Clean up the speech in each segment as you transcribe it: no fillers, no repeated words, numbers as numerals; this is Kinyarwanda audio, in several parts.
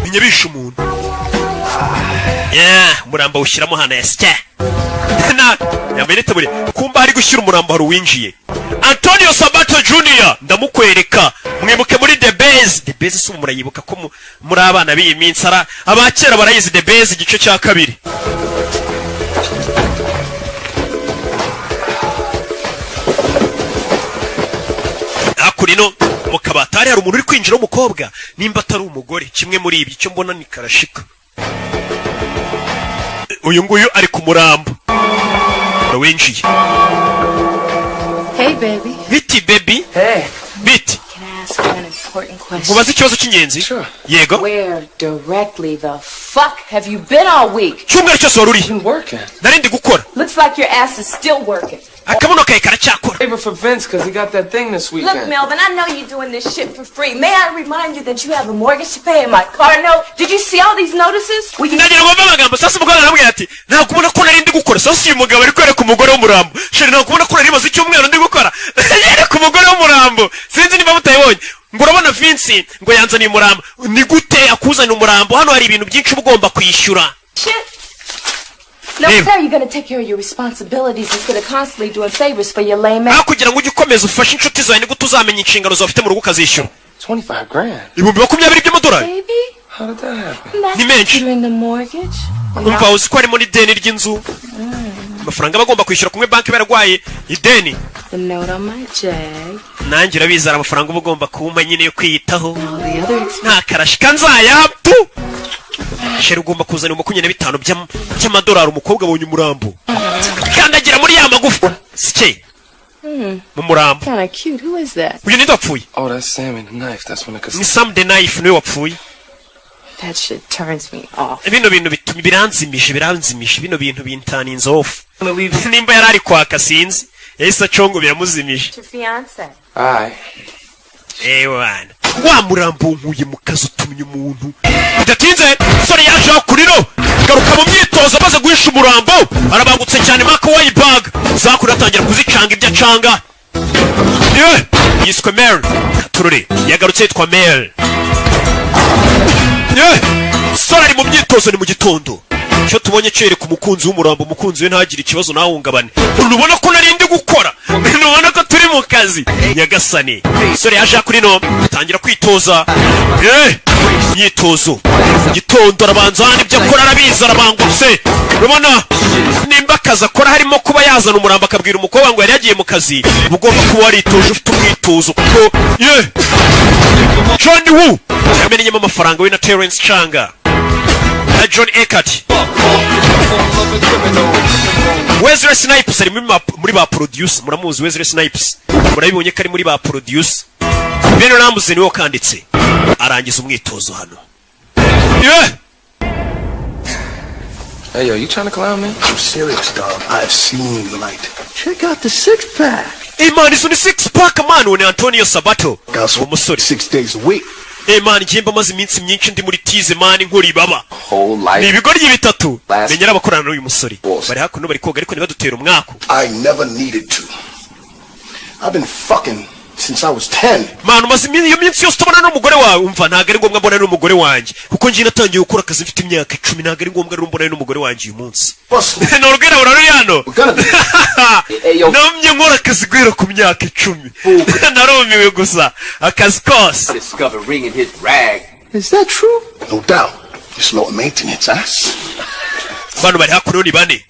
menya bishe umuntu. Umurambo ushyiramo hano yasya. Yambaye tabure kumba hari gushyira umurambo hari winjiye. Antonio Sabato Jr. ndamukwereka. Mwibuke muri The Base. The Base si murayibuka ko muri abana b'iyi minsi abakera barayizi The Base igice cya kabiri. Akurino mu kabatari hari umuntu uri kwinjira w'umukobwa nimba atari umugore kimwe muri ibi cyo mbona ni karashika. Uyu nguyu ari ku murambo. Winjiye. Hey baby. Biti baby. Hey. Biti. Can I ask you an important question? Mubaze ikibazo cy'ingenzi. Sure. Yego. Where directly the fuck have you been all week? Cyumweru cyose wari uri. Been working. Narindi gukora. Looks like your ass is still working. Akabuno kawe karacyakora. Favor for Vince because he got that thing this weekend. Look, Melvin, I know you're doing this shit for free. May I remind you that you have a mortgage to pay and my car note? Did you see all these notices? Ndagira ngo amagambo sasa umugabo aramubwira ati ntabwo kubona ko narindi gukora sasa uyu mugabo ari kwereka umugore w'umurambo. Sheri ntabwo kubona ko nari maze icyumweru ndi gukora. Yereka umugore w'umurambo. Sinzi niba mutayibonye. Ngo urabona Vince ngo yanzaniye umurambo. Ni gute akuzana umurambo? Hano hari ibintu byinshi ugomba kwishyura. Shit. No, sir, you're gonna take care of your responsibilities instead of constantly doing favors for your lame ass. Kugira ngo ujye ukomeza ufashe inshuti zawe ni gute uzamenya inshingano zawe ufite mu rugo ukazishyura. 25 grand. Ibihumbi 20 by'amadolari. Baby? How did that happen? That's Ni menshi. considering the mortgage. Umva uzi ko harimo n'ideni ry'inzu. Amafaranga bagomba kwishyura kumwe banki baragwaye ideni. The note on my jag. Nanjye urabizara amafaranga uba ugomba kuwuma nyine yo kwiyitaho. All the other expenses. Nta karashika nzayapfu. Sheri ugomba kuzana 25 by'amadolari umukobwa abonye umurambo. Kandagira muri ya magufa. Sike. Mu murambo. Kinda cute. Who is that? Uyu ninde wapfuye? Oh, that's Sam and the knife. That's when it Ni Sam the Knife niwe wapfuye. That shit turns me off. Bino bintu bituma biranzimisha bino bintu bintaninze off. Nimba yarari kwaka sinzi. Yahise acongo biramuzimije. Your fiance. Aye. Wana. Wa murambo nkuye mu kazi utumye umuntu. Bidatinze, sore yaje akuriro. Garuka mu myitozo amaze guhisha umurambo. Arabangutse cyane Mark Wahlberg. Zakura atangira kuzicanga ibyo acanga. Yiswe Mel. Turure. Yagarutse yitwa Mel. Sore ari mu myitozo ni mu gitondo. Cyo tubonye cyereka umukunzi w'umurambo umukunzi we ntagire ikibazo nahungabane. Urubona ko narindi gukora. Urubona ko turi mu kazi. Nyagasani. Sore yaje kuri no atangira kwitoza. Myitozo. Gitondo arabanza n'ibyo akora arabiza arabangutse. Urubona nimba akazi akora harimo kuba yazana umurambo akabwira umukobwa ngo yari yagiye mu kazi. Ugomba kuba waritoje ufite umwitozo kuko John Woo yamenyemo amafaranga we na Terence Changa. John Eckert. Wesley Snipes ari muri ba producer. Muramuzi Wesley Snipes. Murabibonye ko ari muri ba producer. Ben Ramsey niwe kanditse. Arangiza umwitozo hano. Hey, yo, you trying to clown me? I'm serious, dog. I've seen the light. Check out the six-pack. Hey, man, it's on the six-pack, man. When Antonio Sabato. Umusore 6 days a week. Hey, man, jemba maze iminsi myinshi ndi muri tize, man, nkuri baba. Whole life. Ni ibigori bitatu. Menyera abakorana n'uyu musore. Bari hakuno bari koga ariko ntibadutera umwako. I never needed to. I've been fucking since I was 10. Man, maze iyo minsi yose tubona n'umugore wawe umva ntago ari ngombwa mbona n'umugore wanjye. Kuko ngiye natangiye gukora akazi mfite imyaka 10 ntago ari ngombwa mbona n'umugore wanjye uyu munsi. N'urugero urari hano. Namye nkora akazi guhera ku myaka 10. Narumiwe gusa akazi kose. Discover ring in his rag. Is that true? No doubt. It's low maintenance, huh? Bano bari hakuno ni bane.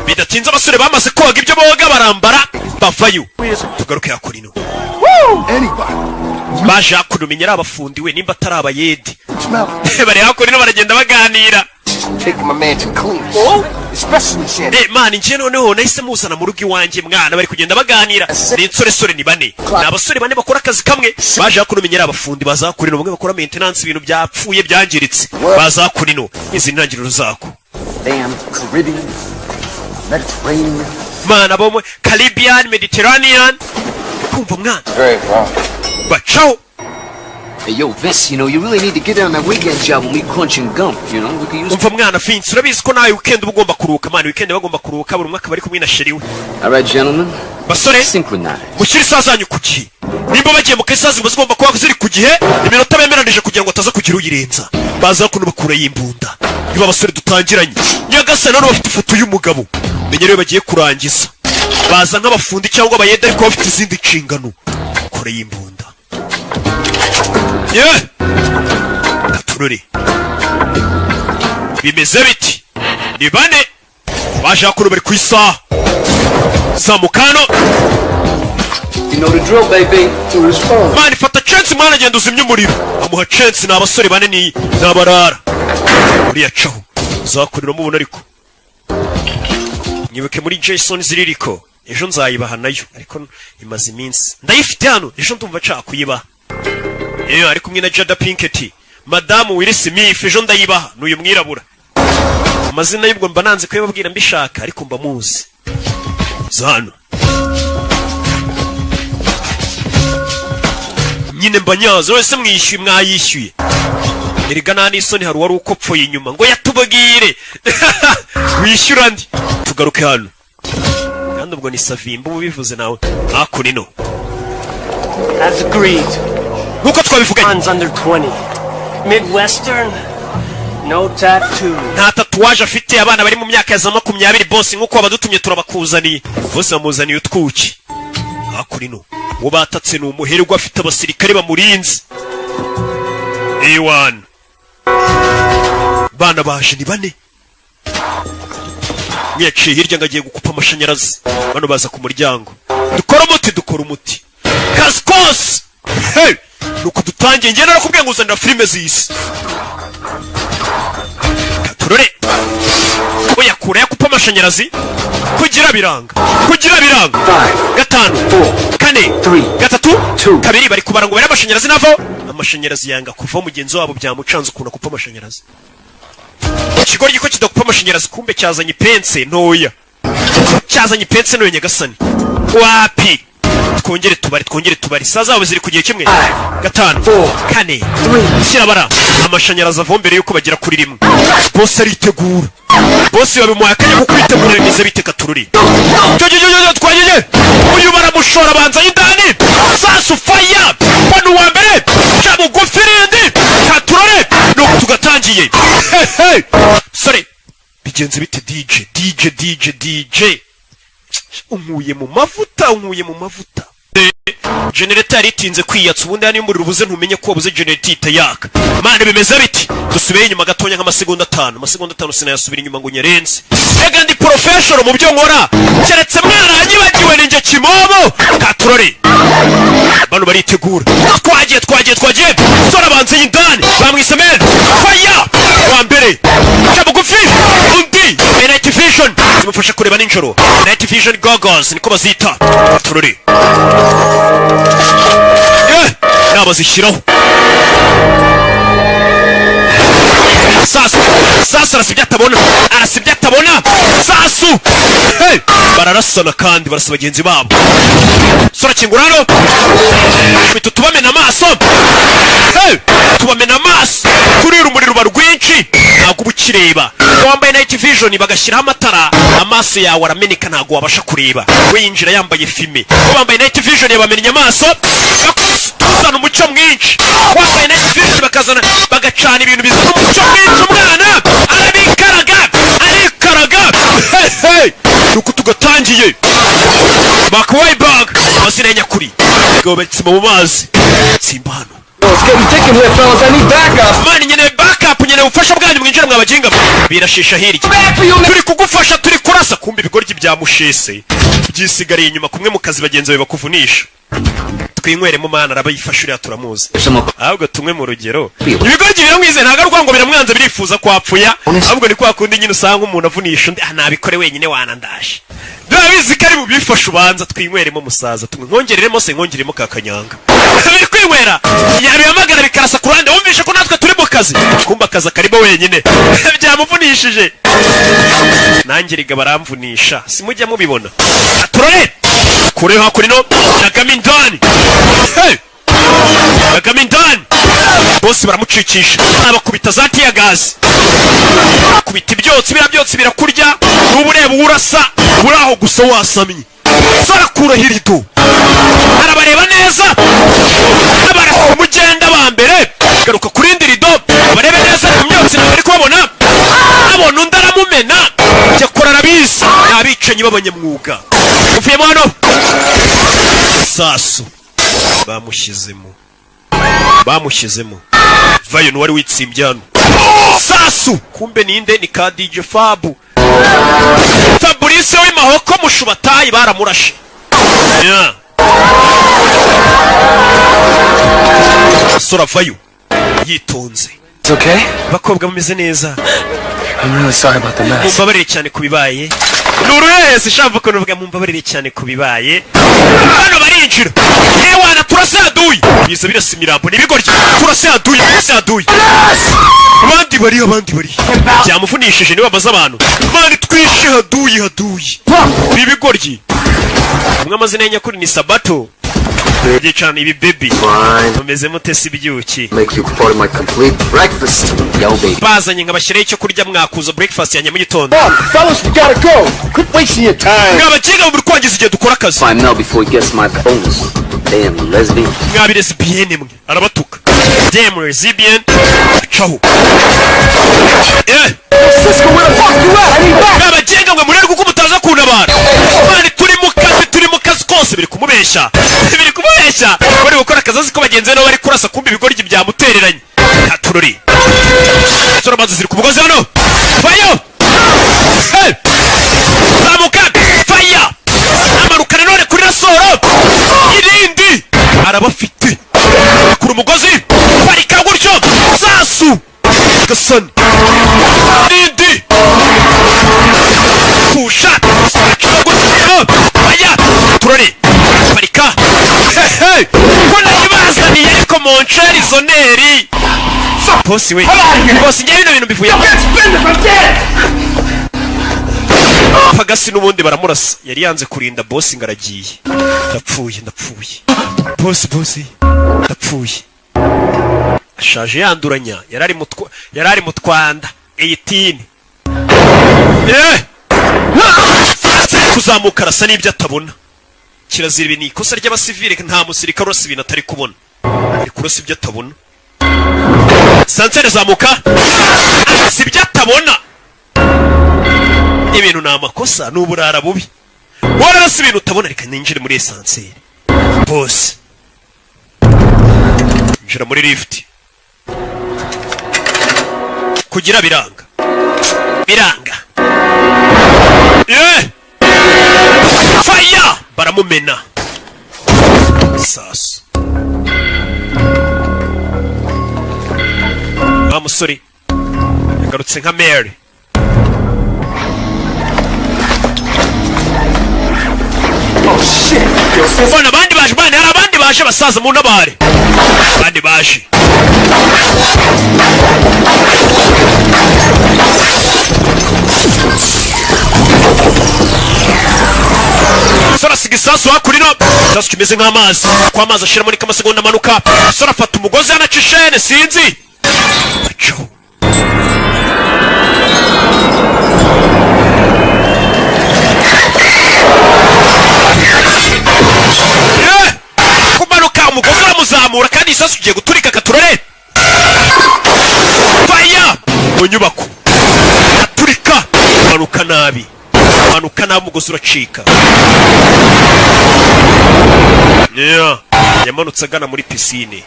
Bidatinze abasore bamaze koga ibyo boga barambara bavayo. Tugaruke yakurino. Anybody. Baje hakuno menyera abafundi we nimba atari abayedi. Bari hakurino baragenda baganira. Take my mansion clean. Oh, especially shit. Man, nje noneho nahise muzana mu rugo iwanjye mwana bari kugenda baganira. Ni insore ni bane. N'abasore bane bakora akazi kamwe. Baje hakuno menyera abafundi bazakurino bamwe bakora maintenance ibintu byapfuye byangiritse. Bazakurino izi ntangiriro zako. Damn Caribbean, Mediterranean. Man, abo Caribbean, Mediterranean. Kumva mwana. Very wrong. Bacho. Hey, yo, Vince, you know, you really need to get on that weekend job when we crunching gum, you know? We can use... Umva mwana Vince, urabizi ko nawe weekend uba ugomba kuruhuka, man, weekend bagomba kuruhuka buri mwaka bari kumwe na sheri we. All right, gentlemen, basore Synchronize. mushyire isaha zanyu ku gihe nimba bagiye mu kazi ziba zigomba kuba ziri ku gihe iminota bemeranije kugira ngo ataza kugira uyirenza baza kuno bakura y'imbunda niba abasore dutangiranye nyagasa none bafite ifoto y'umugabo menye rero bagiye kurangiza baza nk'abafundi cyangwa abayede ariko bafite izindi nshingano kure y'imbunda yewe katurore bimeze biti ni bane baje hakuno bari ku isaha zamukano. You know the drill, baby. To respond. Mani fata chance mwana genda uzimye umuriro amuha chance n'abasore bane ni nabarara uriya caho zakurira mubona ariko nyibuke muri Jason ziririko ejo nzayibaha nayo ariko imaze iminsi ndayifite hano ejo ndumva nshaka kuyibaha ari kumwe na Jada Pinkett Madamu Will Smith ejo ndayibaha n'uyu mwirabura amazina y'ubwo mba nanze kuyababwira mbishaka ariko mba muzi zano nyine mbanyazo wese mwishyuye mwayishyuye erigana n'isoni hari wari ukopfoye inyuma ngo yatubagire wishyura ndi tugaruke hano kandi ubwo ni Savimba ubivuze nawe hakunino As agreed. nkuko twabivuganye One's under 20. Midwestern, no tattoo. nta tatuwaje afite abana bari mu myaka ya za 20 boss nkuko abadutumye turabakuzaniye bose bamuzaniye utwuki hakunino uwo batatse ni umuherwe afite abasirikare bamurinze A1 bana baje ni bane mwiyaciye hirya ngagiye gukupa amashanyarazi bano baza ku muryango dukora umuti kaskos hey nuko dutangiye ngenda nakubwiye ngo uzanira filime zisi katurore oya kure yakupa amashanyarazi kugira biranga gatanu kane gatatu kabiri bari kubara ngo bari amashanyarazi navo amashanyarazi yanga kuva mugenzi wabo byamucanze ukuntu akupa amashanyarazi ikigori giko kidakupa amashanyarazi kumbe cyazanye pense ntoya nyagasani wapi twongere tubari saa zabo ziri kugiye kimwe gatanu kane kirabara amashanyarazi avombere yuko bagira kuri rimwe bose aritegura bose babimuhaye akanya ko kwitegura bimeze bite katururi twagiye uyu baramushora banza y'indani sasu fire bano wa mbere cyabo gofirindi katurore nuko tugatangiye sore bigenze bite DJ unkuye mu mavuta generator itinze kwiyatsa ubundi hano umuriro ubuze ntumenye ko wabuze generator itayaka mane bimeze biti dusubeye inyuma gatonya nk'amasegonda 5 sinayasubira inyuma ngo nyerenze ega ndi professional mu byo nkora keretse mwaranyibagiwe ninjye kimobo katurore bano baritegura twagiye sora banze y'indani bamwisemera fire wa mbere cyabugufi undi night vision zimufasha kureba ninjoro night vision goggles niko bazita katurore nabazishyiraho sasu arasibye atabona sasu bararasana kandi barasa bagenzi babo sora kingurano bitu tubamena amaso kurira umuriro ruba rwinshi ntabwo ubukireba wambaye night vision bagashyiraho amatara amaso yawe arameneka ntabwo wabasha kureba we yinjira yambaye filme wambaye night vision yabamennye amaso bakuzana umucyo mwinshi wambaye night vision bagacana ibintu bizana umucyo mwinshi umwana arikaraga nuko tugatangiye bakwaye bag amazina nyakuri gobetse mu mazi simbano It's getting thick in here, fellas. I need backup. Mani nyene backup nyene ufasha bwanyu mwinjira mwabajinga birashisha hirya turi kugufasha turi kurasa kumbe ibigoryi bya mushese byisigariye inyuma kumwe mu kazi bagenzi bawe bakuvunisha twinyweremo mana arabayifashurira turamuzi ahubwo tumwe mu rugero ibigoryi biramwize ntago arwango biramwanze birifuza kwapfuya ahubwo ni kwa kundi nyine usanga umuntu avunisha undi nabikore wenyine wanandashe ndabizi kari mu bifasha ubanza twinyweremo musaza tumwongereremo se nkongeremo kakanyanga biri kwinywera yabihamagara bikarasa ku ruhande wumvishe ko natwe turi mu kazi kumba akazi karimo wenyine byamuvunishije nanjye riga baramvunisha simujya mubibona aturore kure hakurino Jagamindani Jagamindani bose baramucikisha abakubita za tiya gazi kubita ibyotsi birakurya n'ubu ureba urasa uraho gusa wasamye sarakura hirido arabareba neza abarasa umugenda ba mbere garuka kuri indi rido barebe neza ku myotsi ntabwo ari kubabona abona undi aramumena yakora arabizi n'abicanyi b'abanyamwuga uvuyemo hano sasu bamushyizemo vayo n'uwari witsimbye hano sasu kumbe ninde ni ka DJ Fabu Fabrice w'imahoko mushubatayi baramurashe sora vayo yitonze okay? bakobwa bameze neza I'm really sorry about the mess. mumbabarire cyane kubibaye nuruhese shamba ko nuvuga mumbabarire cyane kubibaye hano barinjira yewana turasaduye biza birasa imirambo nibigorye turasaduye abandi bari byamuvunishije niwe baza abantu mani twishe haduye bibigorye umwe amazina y'anyakuri ni Sabato cyane ibi baby tumeze mutesi byuki Make you part of my complete breakfast. Yo, baby. bazanye nkabashyiraho icyo kurya mwakuza breakfast yanjye mu gitondo Fellas, we gotta go. Quit wasting your time. mwabagenga muri kwangiza igihe dukora akazi Find Mel before he gets my bonus. Damn, lesbian. mwabi lesbienne mwe arabatuka damn lesbian ciao Cisco, where the fuck you at? I need back. mwabagenga mwe murere kuko mutaza kuntabara mani turi mu kazi kose biri kumubeshya bari gukora akazi azi ko bagenzi be nabo bari kurasa kumbi ibigoryi byamutereranye hatururi sora maze ziri ku mugozi hano fayo zamuka faya amarukana none kuri rasoro irindi arabafite kuri umugozi parika gutyo sasu gasani irindi pusha faya turori parika ko nayibazaniye ariko monsheri zoneri bosi we bosi njye bino bintu bivuye pagasi n'ubundi baramurasa yari yanze kurinda bosi ngaragiye ndapfuye bosi ndapfuye ashaje yanduranya yari ari mu Twanda 18 kuzamuka arasa n'ibyo atabona kirazira ibi ni ikosa ry'abasivile nta musirikare urasa ibintu atari kubona ari kurasa ibyo atabona sansere zamuka si ibyo atabona ibintu ni amakosa ni uburara bubi wararasa ibintu utabona reka ninjire muri esanseri bose njira muri lift kugira biranga fire baramumena sasu musore yagarutse nka Mary ubona abandi baje bane hari abandi baje basaza mu ntabare abandi baje sora sigisasu hakurino sasu kimeze nk'amazi kwa amazi ashira muri kamasegonda amanuka sora afata umugozi yanacishene sinzi kumanuka umugozi uramuzamura kandi isasu ugiye guturika katurore faya mu nyubako aturika manuka nabi umugozi uracika yamanutse agana muri pisine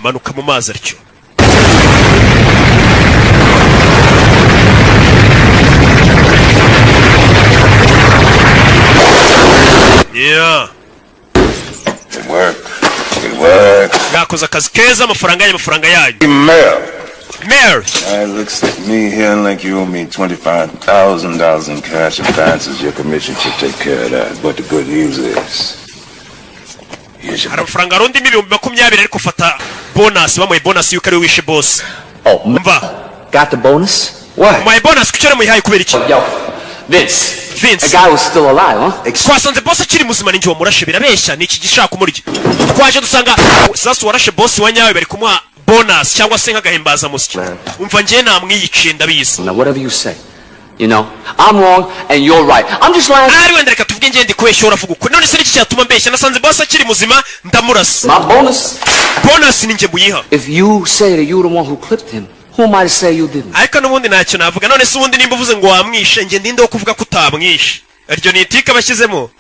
manuka mu mazi atyo gakoze akazi keza amafaranga yanyu Mayor. It looks like me here like you owe me $25,000 in cash advances. Your commission should take care of that. But the good news is, amafaranga arundi miliyoni 20 ariko fata bonus bamuye bonus yuko ari wishe boss. Oh, mva. Got the bonus? What? My bonus kucyera muyihaye kubera iki? Yo, Vince. The guy was still alive, huh? Twasanze boss akiri muzima ninjye wamurashe birabeshya niki gishaka kumurya. Twaje dusanga sasa warashe boss wanyawe bari kumuha bonus cyangwa se nk'agahimbaza musiki umva ngiye namwiyicinda biza Now whatever you say, You know, I'm wrong and you're right. I'm just lying. ari wenda reka tuvuge ngende kubeshya uravuga ukuri none se niki cyatuma mbeshya nasanze boss akiri muzima ndamurasa My bonus. bonus ni nje muyiha If you say that you're the one who clipped him, who am I to say you didn't? ariko n'ubundi ntacyo navuga none se ubundi nimba uvuze ngo wamwishe nge ndinde wo kuvuga ko utamwishe iryo ni itika bashyizemo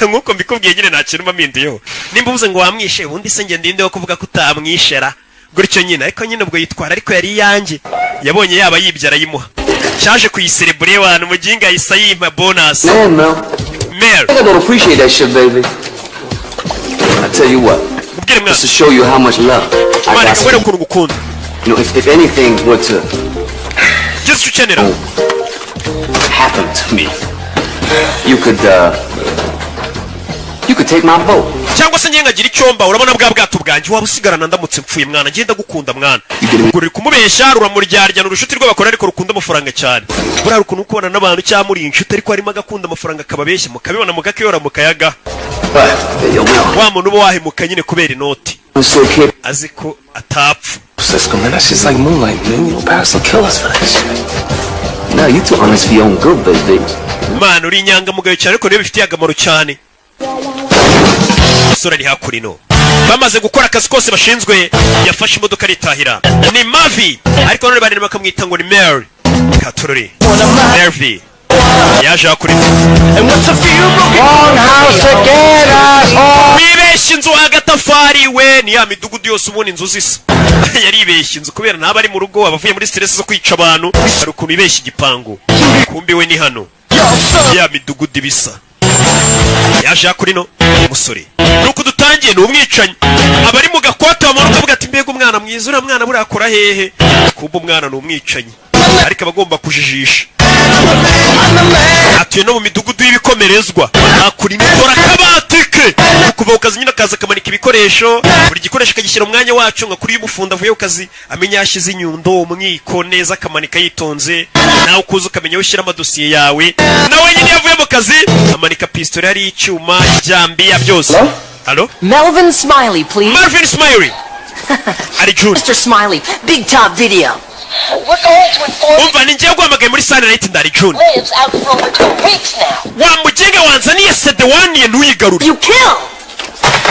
nkuko mbikubwiye nyine nta kintu mpinduyeho nimba uvuze ngo wamwishe ubundi se nge ndinde wo kuvuga ko utamwishera gutyo nyine ariko nyine ubwo yitwara ariko yari iyanjye yabonye yaba yibye arayimuha cyaje kuyiserebure abantu muginga yisa yimpa bonus Man, Mel. Mel I don't appreciate that shit, baby. I tell you what. ubwire mwana Just to show you how much love I mwana got. kabone ukuntu ngukunda You know, if anything were to byose icyo ukenera happen to me, you could take my boat. cyangwa se ngengagira icyomba urabona bwa bwato bwanjye waba usigarana ndamutse mpfuye mwana ngenda gukunda mwana ngo ruri kumubeshya ruramuryarya urushuti rw'abakora ariko rukunda amafaranga cyane buriya ukuntu ukubona n'abantu cyangwa muri inshuti ariko harimo agakunda amafaranga akababeshya mukabibona mukakiyora mukayaga wa muntu uba wahemuka nyine kubera inoti azi ko atapfa Cisco, man, that shit's like moonlight, man. You know, Paris will kill us for that shit. No, you too honest for your own good, baby. mana uri inyangamugayo cyane ariko niyo bifitiye akamaro cyane umusore ari hakurino bamaze gukora akazi kose bashinzwe yafashe imodoka aritahira ni Mavi ariko none barimo bakamwita ngo ni Mary Katururi Mary yaje hakurino wibeshya inzu agatafari we ni ya midugudu yose ubona inzu zisa yaribeshya inzu kubera ntaba ari mu rugo abavuye muri stress zo kwica abantu hari ukuntu ibeshya igipangu kumbi we ni hano ya midugudu bisa yaje hakurino umusore nuko dutangiye ni umwicanyi abari mu gakwata bamara kuvuga ati mbega umwana mwiza uriya mwana buriya akora hehe kumbe umwana ni umwicanyi ariko abagomba kujijisha atuye no mu midugudu y'ibikomerezwa hakurino ikora akabati ke kuva ku kazi nyine akaza akamanika ibikoresho buri gikoresho akagishyira umwanya wacu nka kuri y'umufundi avuye ku kazi amenya yashyize inyundo umwiko neza akamanika yitonze nawe ukuza ukamenya aho ushyira amadosiye yawe nawe nyine yavuye mu kazi amanika pisitoli hari icyuma ijambiya byose halo Melvin Smiley, please. Marvin Smiley ari June Mr. Smiley, Big Top Video. We're going to inform umva ni njyewe guhamagaye muri Sunday Night ndari June lives out for over 2 weeks now. wa muginga wanzaniye sede waniye ntuyigarure You kill!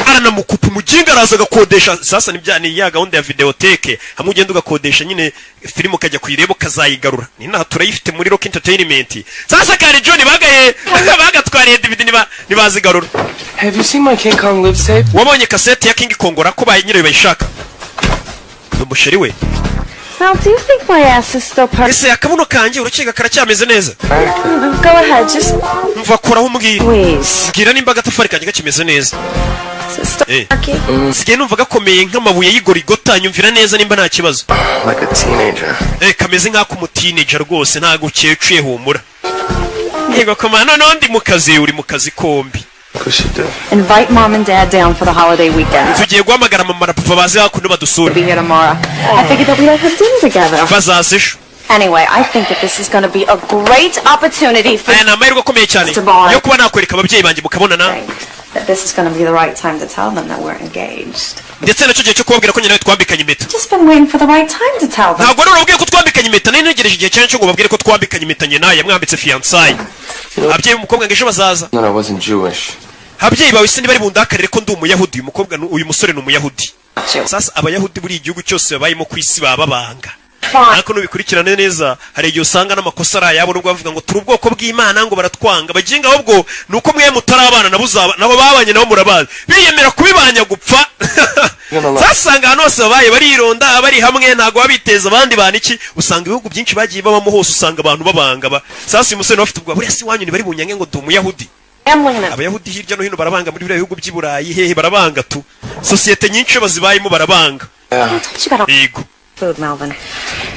aranamukupa umuginga araza agakodesha sasa ni ya gahunda ya videoteke hamwe ugenda ugakodesha nyine filime ukajya kuyireba ukazayigarura ni naho turayifite muri Rock Entertainment sasa kare John bagatwariye DVD nibazigarura. Have you seen my King Kong live tape? wabonye kasete ya King Kong rakubaye nyine bayishaka umusheri we Now, do you think my ass is still perfect? ese akabuno kanjye urukega karacyameze neza Go ahead, just mva koraho umbwira please. mbwira nimba agatafari kanjye gakimeze neza Is it still Eh. funky? sigaye numva gakomeye nk'amabuye y'igorigota nyumvira neza nimba nta kibazo Like a teenager. kameze nk'ak'umuteenager rwose ntago ukecuye humura yego koma noneho ndi mu kazi uri mu kazi kombi Push it down. Invite Mom and Dad down for the holiday weekend. tugiye guhamagara mama na papa baze hakuno badusura Be here tomorrow. I figured that we'd have dinner together. bazaza ejo Anyway, I think that this is going to be a great opportunity for aya ni amahirwe akomeye cyane yo kuba nakwereka ababyeyi banjye mukabonana that this is going to be the right time to tell them that we're engaged. ndetse nacyo gihe cyo kubabwira ko nyine nawe twambikanye impeta Just been waiting for the right time to tell them. ntabwo rero urabwiye ko twambikanye impeta nari ntegereje igihe cyane cyo ngo babwire ko twambikanye impeta nyina yamwambitse fiançailles ababyeyi b'umukobwa ngo ejo bazaza No, I wasn't Jewish. ababyeyi bawe se ntibari bundakarire ko ndi umuyahudi uyu mukobwa uyu musore ni umuyahudi sasa abayahudi buri igihugu cyose babayemo ku isi baba babanga ariko nubikurikirane neza hari igihe usanga n'amakosa ari ayabo nubwo bavuga ngo turi ubwoko bw'Imana ngo baratwanga baginga ahubwo nuko mwe mutarabana nabo babanye nabo murabazi biyemera kubibanya gupfa zasanga ahantu hose babaye barironda bari hamwe ntago babiteza abandi bantu iki usanga ibihugu byinshi bagiye babamo hose usanga abantu babanga sasa uyu musore bafite ubwo buriya si wanyu ntibari bunyange ngo ndi umuyahudi abayahudi hirya no hino barabanga muri biriya bihugu by'i Burayi hehe barabanga tu sosiyete nyinshi bazibayemo barabanga yego Food, Melvin.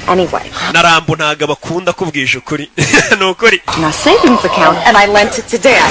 Anyway. narambo ntago bakunda kubwije ukuri nukuri My savings account, and I lent it to Dad.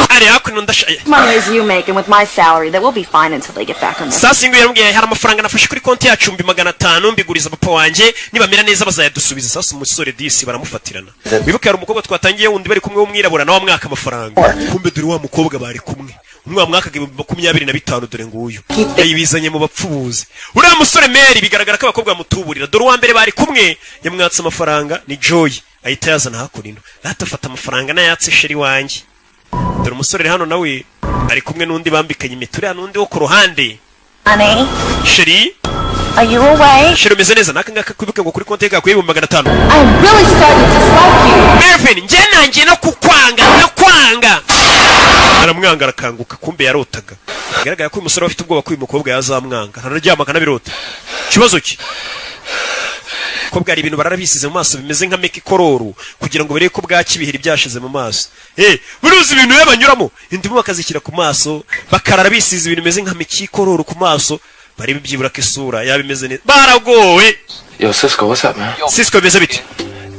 ari hakuno ndashaye Money as you make, and with my salary, that will be fine until they get back on their sasa ingo yarambwiye hari amafaranga nafashe kuri konti yacu 500 mbiguriza papa wanjye nibamera neza bazayadusubiza sasa umusore disi baramufatirana wibuke hari umukobwa twatangiye wundi bari kumwe w'umwirabura nawe mwaka amafaranga kumbe dore wa mukobwa bari kumwe umwe mwakaga 25 dore nguyu yayibizanye mu bapfubuzi uriya musore Mary bigaragara ko abakobwa bamutuburira dore uwa mbere bari kumwe yamwatse amafaranga ni Joy ahita yazana hakurino ratafata amafaranga nayatse sheri wanjye dore umusore hano nawe ari kumwe n'undi bambikanye imiture n'undi wo ku ruhande Honey, sheri are you away? sheri umeze neza nakanga kwibuke ngo kuri konti yawe kuri 500 I'm really starting to dislike you. Melvin nje nanjye no kukwanga aramwanga arakanguka kumbe yarotaga bigaragara ko uyu musore afite ubwoba ko uyu mukobwa yazamwanga araryama kanabirota kibazo ki ko bwari ibintu bararabisize mu maso bimeze nka meki kororo kugira ngo bereke ko bwakibihira byashize mu maso buruzi ibintu yabanyuramo indimu bakazikira ku maso bakarara bisize ibintu bimeze nka meki kororo ku maso bari bibyibura ko isura yabimeze neza baragowe. Yo, Cisco, what's up, man? Cisco bimeze bite?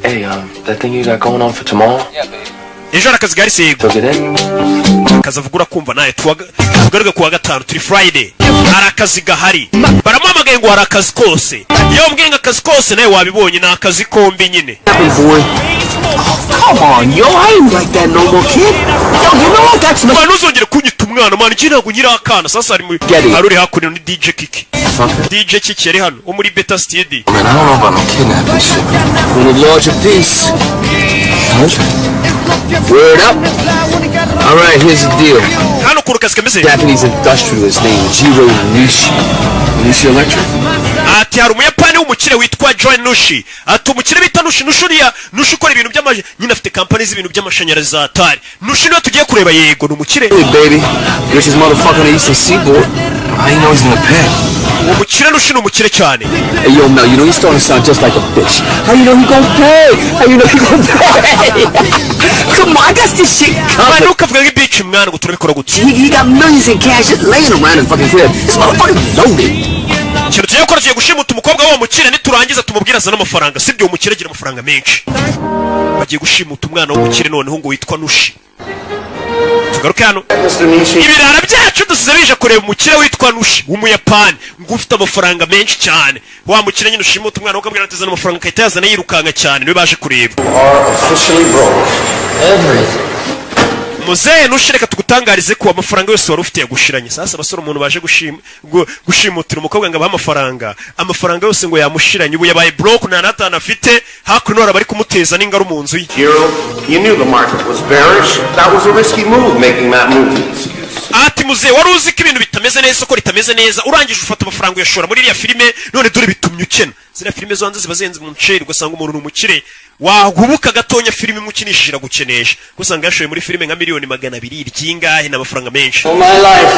Hey, that thing you got going on for tomorrow? ejo arakazi gari sego kazavugura kumva naye tugaruke kuwa gatanu turi Friday arakazi gahari baramuhamagaye ngo arakazi kose iyo mbwenga akazi kose naye wabibonye na akazi kombi nyine. Come on, yo, I ain't like that no more, kid. Yo, you know what? That's no. Man, uzongera kunyita umwana man, njye ntabwo nyira akana. Sasa ari aruri hakuno ni DJ Kiki. DJ Kiki yari hano wo muri Beta Studio. Man, I don't know about no kidnapping shit. When the Lord's of peace. Word up. All right, here's the deal. Hano kuru kazi kameze. Japanese industrialist named Jiro Nishi. Nishi Electric. Ati hari umuyapani w'umukire witwa Joy Nushi. Ati umukire bita Nushi Nushuriya Nushi ukora ibintu by'amaje nyine afite company z'ibintu by'amashanyarazi za Atari. Nushi niwe tugiye kureba yego ni umukire. Hey baby, richest motherfucker on the Eastern Seaboard. I know he's gonna pay. Umukire Nushi ni umukire cyane. Hey yo Mel, you know he's starting to sound just like a bitch. How you know he gonna pay? How you know he gonna pay? Come on, I got this shit covered. Man, ukavuga nk'ibitch mwana ngo turabikora gutya. He got millions in cash just laying around in fucking crib. This motherfucker loaded. Ikintu tugiye gukora tugiye gushimuta umukobwa wa mukire niturangiza tumubwira azana amafaranga sibyo umukire agira amafaranga menshi bagiye gushimuta umwana w'umukire noneho ngo witwa Nushi. Tugaruke hano ibirara byacu dusize bije kureba umukire witwa Nushi w'umuyapani ngo ufite amafaranga menshi cyane wa mukire nyine ushimuta umwana ukabwira ati azana amafaranga akahita yazana yirukanga cyane niwe baje kureba. Muzee Nushi reka tugutangarize ko amafaranga yose wari ufite yagushiranye. Sasa basore umuntu baje gushimutira umukobwa ngo abaha amafaranga yose ngo yamushiranye ubu yabaye broke na natana afite hakuno arabari kumuteza n'ingaro mu nzu ye. You knew the market was bearish. That was a risky move making that move. Ati muzee wari uzi ko ibintu bitameze neza ko ritameze neza urangije ufata amafaranga yashora muri iriya filime none dore bitumye ukena. Zira filime zo hanze zibazenze mu nceri ugasanga umuntu n'umukire wahubuka gatonya filime imukinishije gukenesha gusanga yashoye muri filime nka miliyoni 200 iryingahe n'amafaranga menshi. For my life,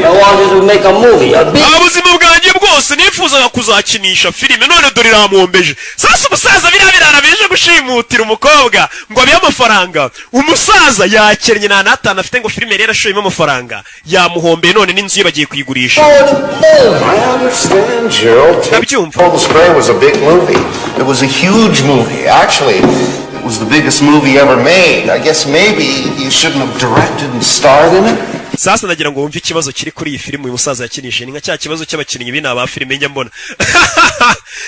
I wanted to make a movie. Abuzima bwanjye bwose nifuzaga kuzakinisha filime none dore ramwombeje. Sasa umusaza birabirara bije gushimutira umukobwa ngo abiye amafaranga. Umusaza yakennye na natana afite ngo filime rero ashoyemo amafaranga yamuhombeye none n'inzu ye bagiye kuyigurisha. I understand, Gerald. Nabyumva. Spray was a big movie. It was a huge movie. Actually, it was the biggest movie ever made. I guess maybe you shouldn't have directed and starred in it. Sasa nagira ngo wumve ikibazo kiri kuri iyi filime uyu musaza yakinishije ni nka cya kibazo cy'abakinnyi bina ba filime njya mbona.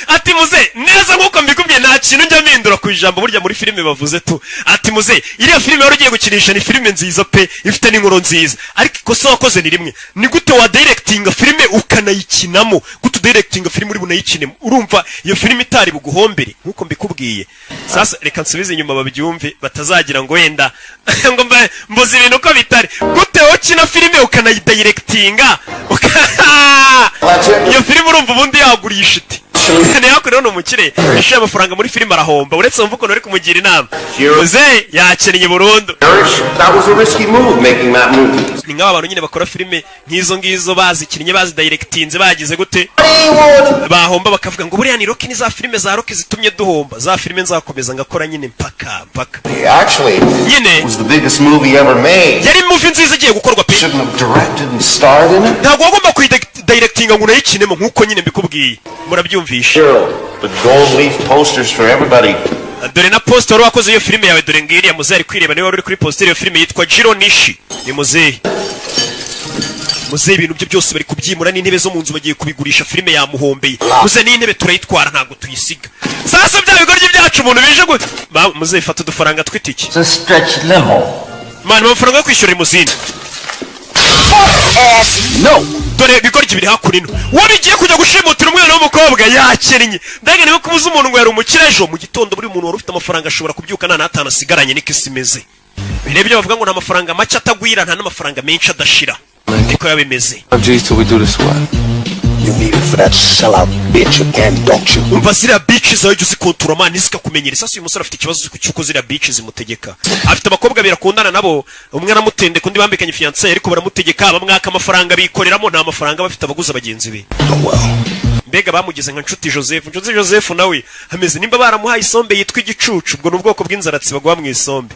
Ati muze neza nkuko mbikubwiye nta kintu njya mpindura ku ijambo burya muri filime bavuze tu. Ati muze iriya filime wari ugiye gukinisha ni filime nziza pe ifite n'inkuru nziza ariko ikosa wakoze ni rimwe ni gute wa directinga filime ukanayikinamo gute directinga filime uri bunayikinemo urumva iyo filime itari buguhombere nkuko mbikubwiye. Sasa reka nsubize inyuma babyumve batazagira ngo wenda ngo mboze ibintu ko bitari gute ukina filime ukanayidirectinga iyo filime urumva ubundi yagurisha iti niyako rero umukire yishyuye amafaranga muri filime arahomba uretse wumva ukuntu uri kumugira inama muze yakennye burundu. Ni nk'abantu nyine bakora filime nk'izo ngizo bazikinnye bazidirectinze bagize gute bahomba bakavuga ngo buriya ni Rocky ni za filime za Rocky zitumye duhomba za filime nzakomeza ngakora nyine mpaka nyine yari movie nziza igiye gukorwa pe ntabwo wagomba kuyidirectinga ngo unayikinemo nk'uko nyine mbikubwiye murabyumvisha. Dore na poster wari wakoze iyo filime yawe dore ngiriya muze ari kwireba niwe wari uri kuri poster iyo filime yitwa Jiro Nishi ni muze ibintu byo byose bari kubyimura n'intebe zo mu nzu bagiye kubigurisha filime yamuhombeye muze n'intebe turayitwara ntabwo tuyisiga. Sasa bya bigoryi byacu umuntu bije muze ifata udufaranga tw'itiki man amafaranga yo kwishyura imuzini ass no. Dore bikora iki biri hakurino. Wabigiye kujya gushimutira umwana w'umukobwa yakennye. Ndaga niba kubuza umuntu ngo yari umukire ejo mu gitondo buri muntu wari ufite amafaranga ashobora kubyuka nta natanu asigaranye niko isimeze. Birebye bavuga ngo nta mafaranga make atagwira nta n'amafaranga menshi adashira. Niko yabimeze. Till we do this one. You need it for that sellout bitch again, don't you? Umva ziriya bitch zawe jya uzikontura mani zikakumenyera. Sasa uyu musore afite ikibazo cy'uko ziriya bitch zimutegeka. Afite abakobwa birakundana nabo, umwe aramutende kundi bambikanye fiancé ariko baramutegeka bamwaka amafaranga bikoreramo nta mafaranga bafite abaguza bagenzi be. Mbega bamugize nka Nshuti Joseph nawe hameze nimba baramuhaye isombe yitwa igicucu ubwo n'ubwoko bw'inzaratsi bagwa mu isombe.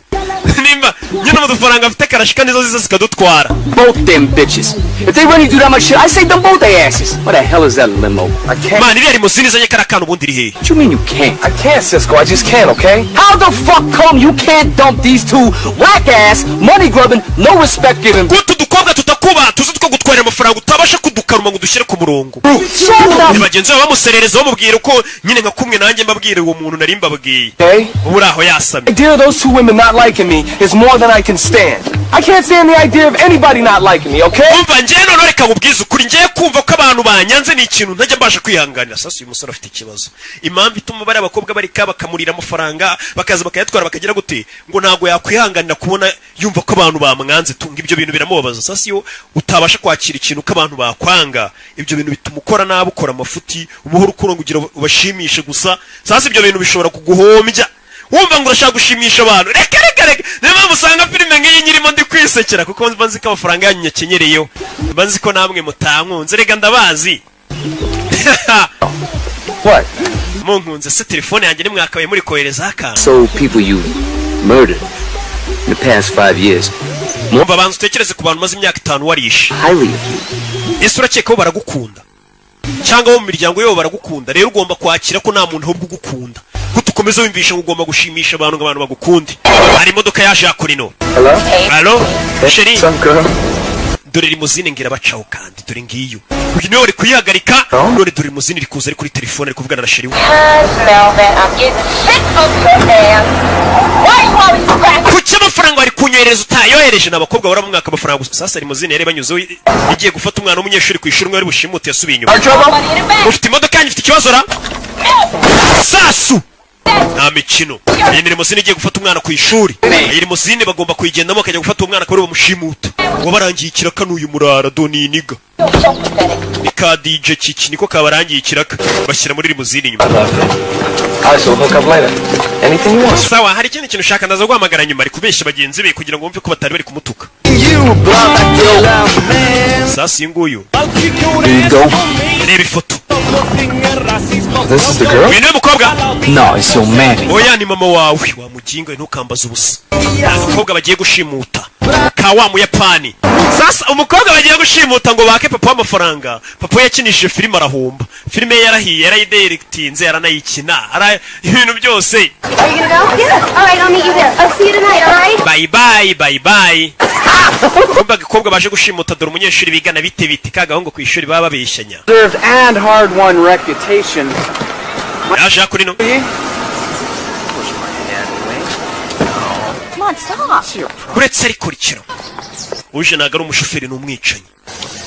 Nimba nyine amafaranga afite karashika nizo ziza zikadutwara. Both them bitches. If they really do that much shit, I say them both their asses. What the hell is that limo? I can't. Man, iriya limuzini izanye karakana ubundi iri hehe? What you mean you can't? I can't, Cisco. I just can't, okay? How the fuck come you can't dump these two whack ass, money grubbing, no respect giving? Gutu dukobwa tutakuba tuzi two gutwara amafaranga utabasha kudukaruma ngo dushyire ku murongo. Shut Ni bagenzi babo bamuserereza bamubwira uko nyine nka kumwe nanjye mbabwira uwo muntu nari mbabwiye. Okay? Ubura aho yasamye. The idea of those two women not liking me is more than I can stand. I can't stand the idea of anybody not liking me, okay? Umva njye none reka mubwize ukuri njye kumva ko abantu banyanze ni ikintu ntajya mbasha kwihanganira. Sasa uyu musore afite ikibazo. Impamvu ituma bari abakobwa barika bakamurira amafaranga bakaza bakayatwara bakagira gute ngo ntago yakwihanganira kubona yumva ko abantu bamwanze tunga ibyo bintu biramubabaza. Sasa iyo utabasha kwakira ikintu ko abantu bakwanga ibyo bintu bituma ukora nabi ukora amafuti umuhoro ukura ngo ugira ubashimishe gusa. Sasa ibyo bintu bishobora kuguhombya. Wumva ngo urashaka gushimisha abantu reka niyo mpamvu usanga filime nk'iyi nyirimo ndi kwisekera kuko mba nzi ko amafaranga yanyu nyakenyereyeho mba nzi ko namwe mutankunze reka ndabazi. What? Munkunze se telefone yanjye nimwakabaye muri kohereza akantu. So people you murdered in the past 5 years. Mwumva bantu utekereze ku bantu maze imyaka 5 warishe. Highly. Ese urakeka ko baragukunda cyangwa bo mu miryango yabo baragukunda rero ugomba kwakira ko nta muntu ahubwo ugukunda kutukomeza wimvisha ngo ugomba gushimisha abantu ngo abantu bagukunde. Hari imodoka yaje yakurino. Hello Sheri dore limuzine ngira bacaho kandi dore ngiyo uyu niwe uri kuyihagarika none dore limuzine iri kuza ari kuri telefone ari kuvugana na Sheri we. Kuki amafaranga wari kunyohereza utayohereje n'abakobwa bara mu mwaka amafaranga gusa. Sasa limuzine yari banyuzeho igiye gufata umwana w'umunyeshuri ku ishuri umwe ari bushimute yasubiye inyuma. Ufite imodoka yanyu ifite ikibazo ra Sasu nta mikino. Iyi ni limuzine igiye gufata umwana ku ishuri. Iyi limuzine bagomba kuyigendamo akajya gufata umwana akaba bamushimuta ngo barangiye ikiraka n'uyu murara doni niga ni ka DJ Kiki niko kabarangiye ikiraka bashyira muri limuzine inyuma. So hook up later. Anything you want. Sawa hari ikindi kintu ushaka ndaza guhamagara nyuma ari kubeshya bagenzi be kugira ngo bumve ko batari bari kumutuka. Sasa iyi nguyu reba ifoto. This is the girl? Uyu niwe mukobwa? No, it's your man. Oya ni mama wawe wa muginga ntukambaza ubusa. Abakobwa bagiye gushimuta ka wa Muyapani. Sasa umukobwa bagiye gushimuta ngo bake papa w'amafaranga. Papa yakinishije filime arahomba. Filime yarahiye yarayidirectinze yaranayikina ara ibintu byose. Are you gonna go? Yeah. All right, I'll meet you there. I'll see you tonight, all right? Bye bye. Kumba gikobwa baje gushimuta dore umunyeshuri bigana bite kagahungu ku ishuri baba babeshanya. Served and hard-won reputation. Yaje kuri no. Come on, stop. Uretse ariko rikiro. Uje nagara umushoferi n'umwicanyi.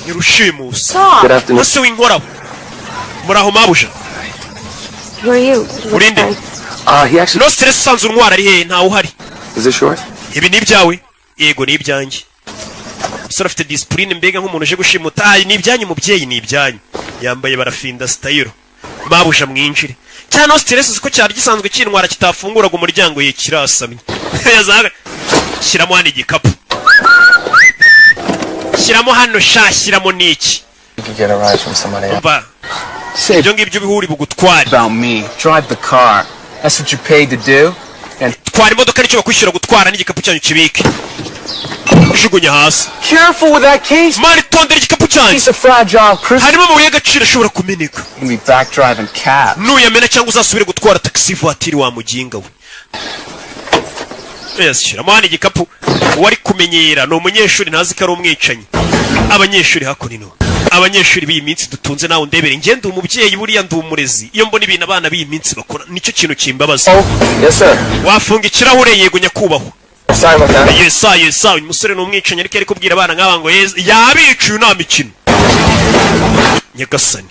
Ni rushimusi. Good afternoon. Wase winkoraho. Muraho mabuja. Who are you? Urinde. He actually. No stress sanzu ntwara ari he ntawe uhari. Is this yours? Ibi ni ibyawe? Yego ni ibyanjye. Sora afite discipline mbega nk'umuntu uje gushimuta. Ni ibyanyu mubyeyi ni ibyanyu. Yambaye barafinda style. Mabuja mwinjire. Cyane no stress ziko cyari gisanzwe cyintwara kitafunguraga umuryango ye kirasamye. Yazaga. Shiramo hano igikapu. Shiramo hano shashyiramo niki. You could get a ride from somebody else. Umva. Ibyo ngibyo bihuri bugutwara. About me. Drive the car. That's what you paid to do. And twara imodoka nicyo bakwishyura gutwara n'igikapu cyanyu kibike. Jugunya hasi. careful with that case. Mari tondera igikapu cyanyu. Piece of fragile crystal. Harimo amabuye y'agaciro ashobora kumeneka. You can be back driving cab. Nuyamena cyangwa uzasubire gutwara taxi voiture wa muginga we. Yes, shiramo hano igikapu. Wari kumenyera no umunyeshuri ntazi ko ari umwicanyi. Abanyeshuri hakunino. Abanyeshuri b'iyi minsi dutunze nawe ndebere ngende umubyeyi buriya ndumurezi. Iyo mbona ibintu abana b'iyi minsi bakora nicyo kintu kimbabaza. Oh, yes sir. Wafunga ikirahure yego nyakubaho. Sorry about that. yesa uyu musore ni umwicanyi ariko ari kubwira abana nk'aba ngo yabicuye nta mikino nyagasani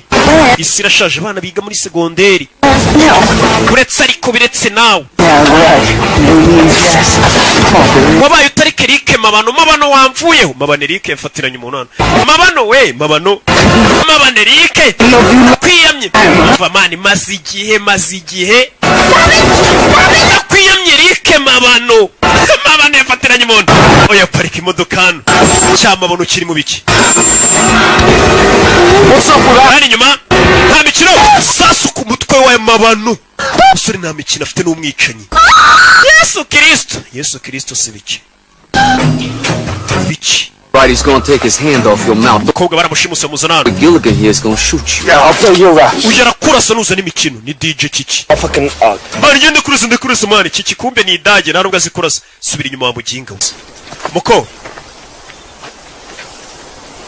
isi irashaje abana biga muri segonderi uretse ariko biretse nawe wabaye utari Eric mabano wamvuyeho mabano Eric mfatiranye umunana mabano Eric kwiyamye umva mani maze igihe kwiyamye Eric mabano yafatiranye umuntu oya parika imodoka hano cyamabano kiri mu biki hano inyuma nta mikino sasu ku mutwe wa mabano usore nta mikino afite n'umwicanyi Yesu Kristo si biki Right, he's gonna take his hand off your mouth. Mukobwa baramushimuse muzanana. Gilligan here is gonna shoot you. Yeah, I'll tell you right. Ujara kurasa nuza n'imikino ni DJ Kiki. I fucking Bari ngende kurasa mani Kiki kumbe ni idage narubwo azikurasa. Subira inyuma muginga. Muko.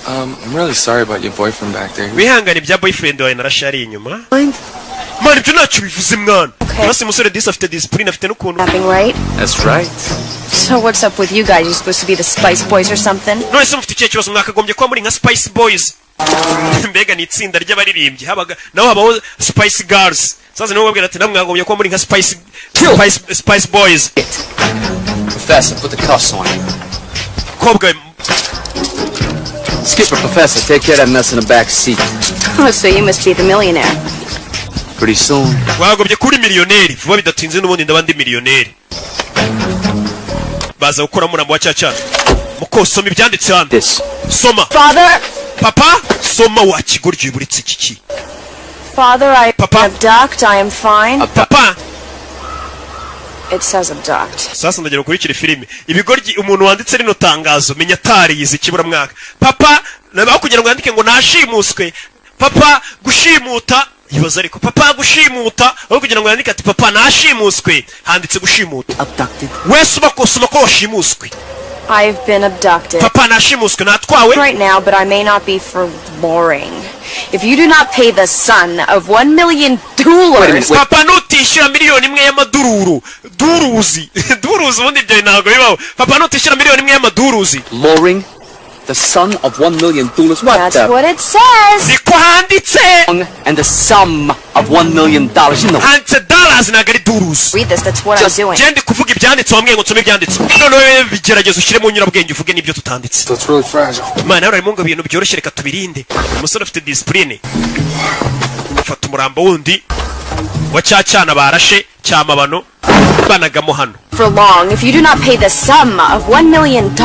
I'm really sorry about your boyfriend back there. Wihangane bya boyfriend wawe narashari inyuma. Mani byo ntacyo bivuze mwana. Basi musore disi afite discipline afite n'ukuntu. Right? That's right. So what's up with you guys? You supposed to be the Spice Boys or something? No, ese mufite ikihe kibazo mwakagombye kuba muri nka Spice Boys. Mbega ni itsinda ry'abaririmbyi habaga naho habaho Spice Girls. Sasa niho babwira ati namwe mwagombye kuba muri nka Spice Boys. Professor, put the cuffs on him. Kobwa Skipper, Professor, take care of that mess in the back seat. Oh, so you must be the millionaire. Pretty soon. Wagombye kuri miliyoneri vuba bidatinze n'ubundi ndabandi miliyoneri. Baza gukora murambo wa cyaca. Muko soma ibyanditse hano. Soma. Father. Papa, soma wa kigoryi buritse Kiki. Father, I abduct. I am fine. Papa. It says abduct. Sasa ndagera kurikira filime. Ibigoryi umuntu wanditse rino tangazo menya tari yize kibura mwaka. Papa, nabaho kugira ngo yandike ngo nashimuswe. Papa gushimuta. Yibaza ariko papa gushimuta aho kugira ngo yandike ati papa nashimuswe handitse gushimuta. Abducted. Wese bakosoma ko washimuswe. I've been abducted. Papa nashimuswe natwawe. Right now, but I may not be for boring. If you do not pay the son of $1 million, Papa nutishyura miliyoni imwe y'amadururu. Duruzi ubundi byo ntago bibaho. Papa nutishyura miliyoni imwe y'amaduruzi. Luring the son of $1 million. What? That's what it says. Niko handitse. And the sum of $1 million. You know. Handitse dollars nagari duruzi. Read this. That's what I'm doing. Gende kuvuga ibyanditse wambwiye ngo nsome ibyanditse. None bigerageza ushyiremo nyurabwenge uvuge n'ibyo tutanditse. That's really fragile. Mana urarimo ngo ibintu byoroshye reka tubirinde. Umusore afite discipline. Fata umurambo wundi wa cyacana barashe cyamabano banagamo hano. For long, if you do not pay the sum of $1 million,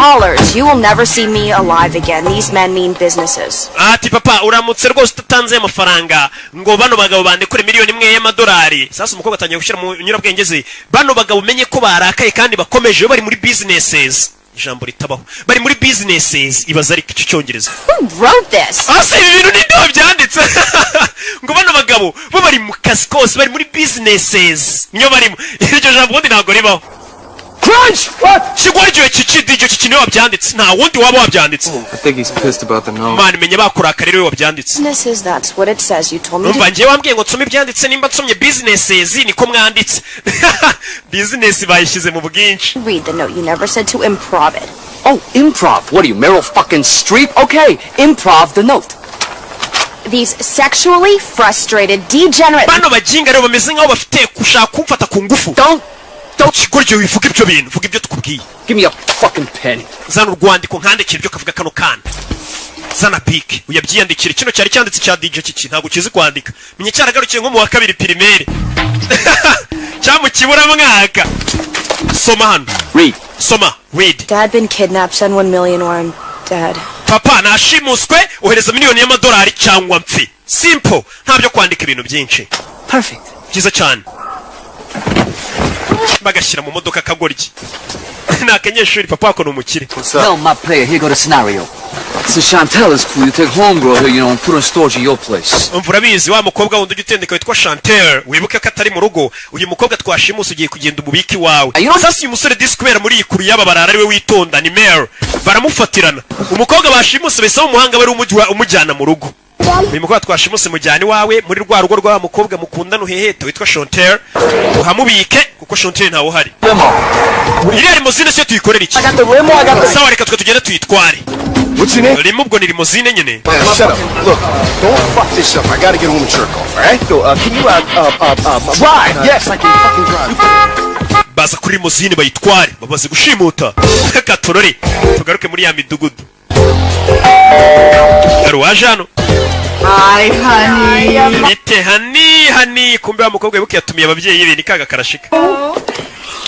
you will never see me alive again. These men mean businesses. Ati papa uramutse rwose utatanze amafaranga ngo bano bagabo bandekure miliyoni imwe y'amadolari. Sasa umukobwa atangiye gushyira mu nyurabwenge ze. Bano bagabo umenye ko barakaye kandi bakomeje bari muri businesses. Ijambo ritabaho. Bari muri businesses ibaza ari iki cyongereza. Who wrote this? Ase ibintu ni byanditse. Ngo bano bagabo bo bari mu kazi kose bari muri businesses. Niyo barimo. Iryo jambo ndi ntago ribaho. Crunch! What? Shigwaryo Kiki niwe wabyanditse. Nta wundi waba wabyanditse. I think he's pissed about the note. Man menye bakurakara rero wabyanditse. Businesses, that's what it says. You told me to... Umva ngiye wambwiye ngo nsome ibyanditse nimba nsomye businesses niko mwanditse. Business bayishyize mu bwinshi. Read the note. You never said to improv it. Oh, improv. What are you, Meryl fucking Streep? Okay, improv the note. These sexually frustrated, degenerate... Bano bajinga rero bameze nkaho bafite kushaka kumfata ku ngufu. Don't Shigwaryo wivuga ibyo bintu, vuga ibyo tukubwiye. give me a fucking pen. Zana urwandiko nkandikira ibyo kavuga kano kana. Zana pike uyabyiyandikira kino cyari cyanditse cya DJ Kiki ntago kizi kwandika. Menye cyaragarukiye nko mu wa kabiri primaire. Cyamu kibura mwaka. Soma hano. Read. Soma. Read. Dad been kidnapped, send $1 million or I'm dead. Papa nashimuswe ohereza miliyoni y'amadolari cyangwa mpfi. Simple. Ntabyo kwandika ibintu byinshi. Perfect. Byiza cyane. Bagashyira mu modoka kagoryi. Nakenyeshuri papa wako numukire. Well, my player, here go the scenario. So Chantel is cool. You take homegirl here, you know, and put her in storage at your place. Umvura bizi wa mukobwa wundi ugitendeka witwa Chantel wibuke ko atari mu rugo uyu mukobwa twashimusa ugiye kugenda umubiki wawe. Sasa uyu musore diskubera muri ikuru yaba barara ariwe witonda ni Mary baramufatirana. Umukobwa bashimusa bese umuhanga bari umujyana mu rugo. uyu mukobwa twashimuse mujyane wawe muri rwa rugo rwa mukobwa mukundana uheheta witwa Chantel uhamubike kuko Chantel ntawe uhari iriya limozine se tuyikorera iki sawa reka twe tugende tuyitware limo ubwo ni limozine nyine Shut up. Look, don't fuck this up. I gotta get home and jerk off, all right? So, can you, ride? Yes, I can fucking drive. baza kuri limozine bayitware babaze gushimuta katorore tugaruke muri ya midugudu waje hano Hi, honey. Ite hani kumbe wa mukobwa wibuke yatumiye ababyeyi be nikaga karashika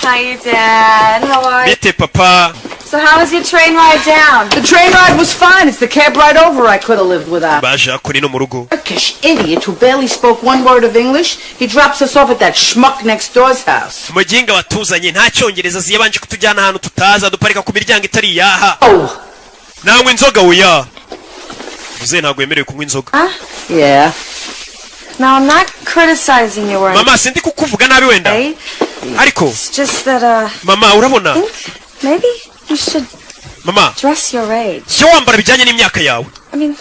Hi, Dad. How are you? Bite papa. So how was your train ride down? The train ride was fine. It's the cab ride over I could have lived without. Baje akuri no mu rugo. Turkish idiot who barely spoke one word of English. He drops us off at that schmuck next door's house. Mujinga watuzanye nta cyongereza ziyabanje kutujyana ahantu tutaza duparika ku miryango itari yaha. Nawe inzoga uya. Uze ntago yemerewe kunywa inzoga. Yeah. Now I'm not criticizing you or Mama sindi kukuvuga nabi wenda. Ariko it's just that Mama urabona? Maybe you should Mama dress your age. Cyo wambara bijyanye n'imyaka yawe. I mean,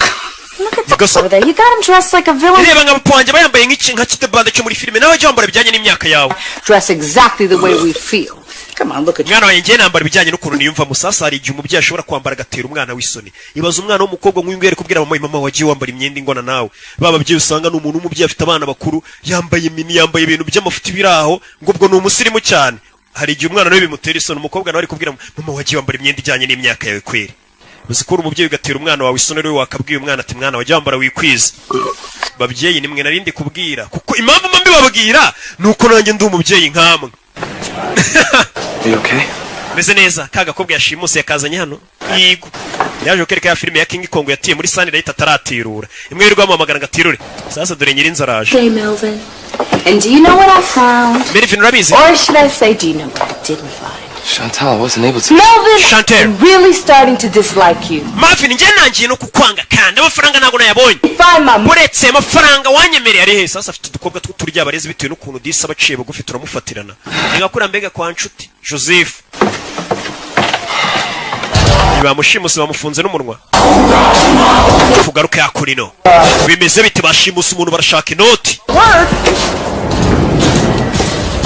look at the over there. You got him dressed like a villain. Reba nka pwanje bayambaye nka kitebande cyo muri filime nawe cyo wambara bijyanye n'imyaka yawe. Dress exactly the way we feel. Come on, look at mwana wawe ngiye nambara bijyanye n'ukuntu niyumva musasa hari igihe umubyeyi ashobora kwambara agatera umwana w'isoni ibaza umwana w'umukobwa nk'uyungere kubwira mama wagiye wambara imyenda ingona nawe baba bye usanga n'umuntu w'umubyeyi afite abana bakuru yambaye mini yambaye ibintu by'amafuti biraho ngo ubwo ni umusirimu cyane hari igihe umwana nawe bimutera isoni umukobwa nawe ari kubwira mama wagiye wambara imyenda ijyanye n'imyaka yawe kweri uzikora umubyeyi ugatera umwana wawe isoni rero wakabwiye umwana ati mwana wagiye wambara wikwiza babyeyi nimwe narindi kubwira kuko impamvu mbi babwira nuko nanjye ndi umubyeyi nkamwe. Are you okay? Meze neza kaga kobwa yashimuse yakazanye hano yigo yaje ukereka ya filime ya King Kong yatiye muri Sunday Night ataratirura imwe y'urwamo amagana ngatirure sasa dore nyiri inzaraje. Hey Melvin. And do you know what I found? Melvin urabizi? Or should I say do you know what I didn't find? Chantal, I wasn't able to. Melvin, Chantal. I'm really starting to dislike you. Marvin nje nangiye no kukwanga kandi amafaranga nago nayabonye. Find my muretse amafaranga wanyemereye ari he sasa afite dukobwa turya abarezi bitewe n'ukuntu disa baciye bugufi turamufatirana. Ngakura mbega kwa nshuti Joseph. Bamushimuse bamufunze n'umunwa. Kugaruka yakurino. Bimeze bite bashimuse umuntu barashaka inoti.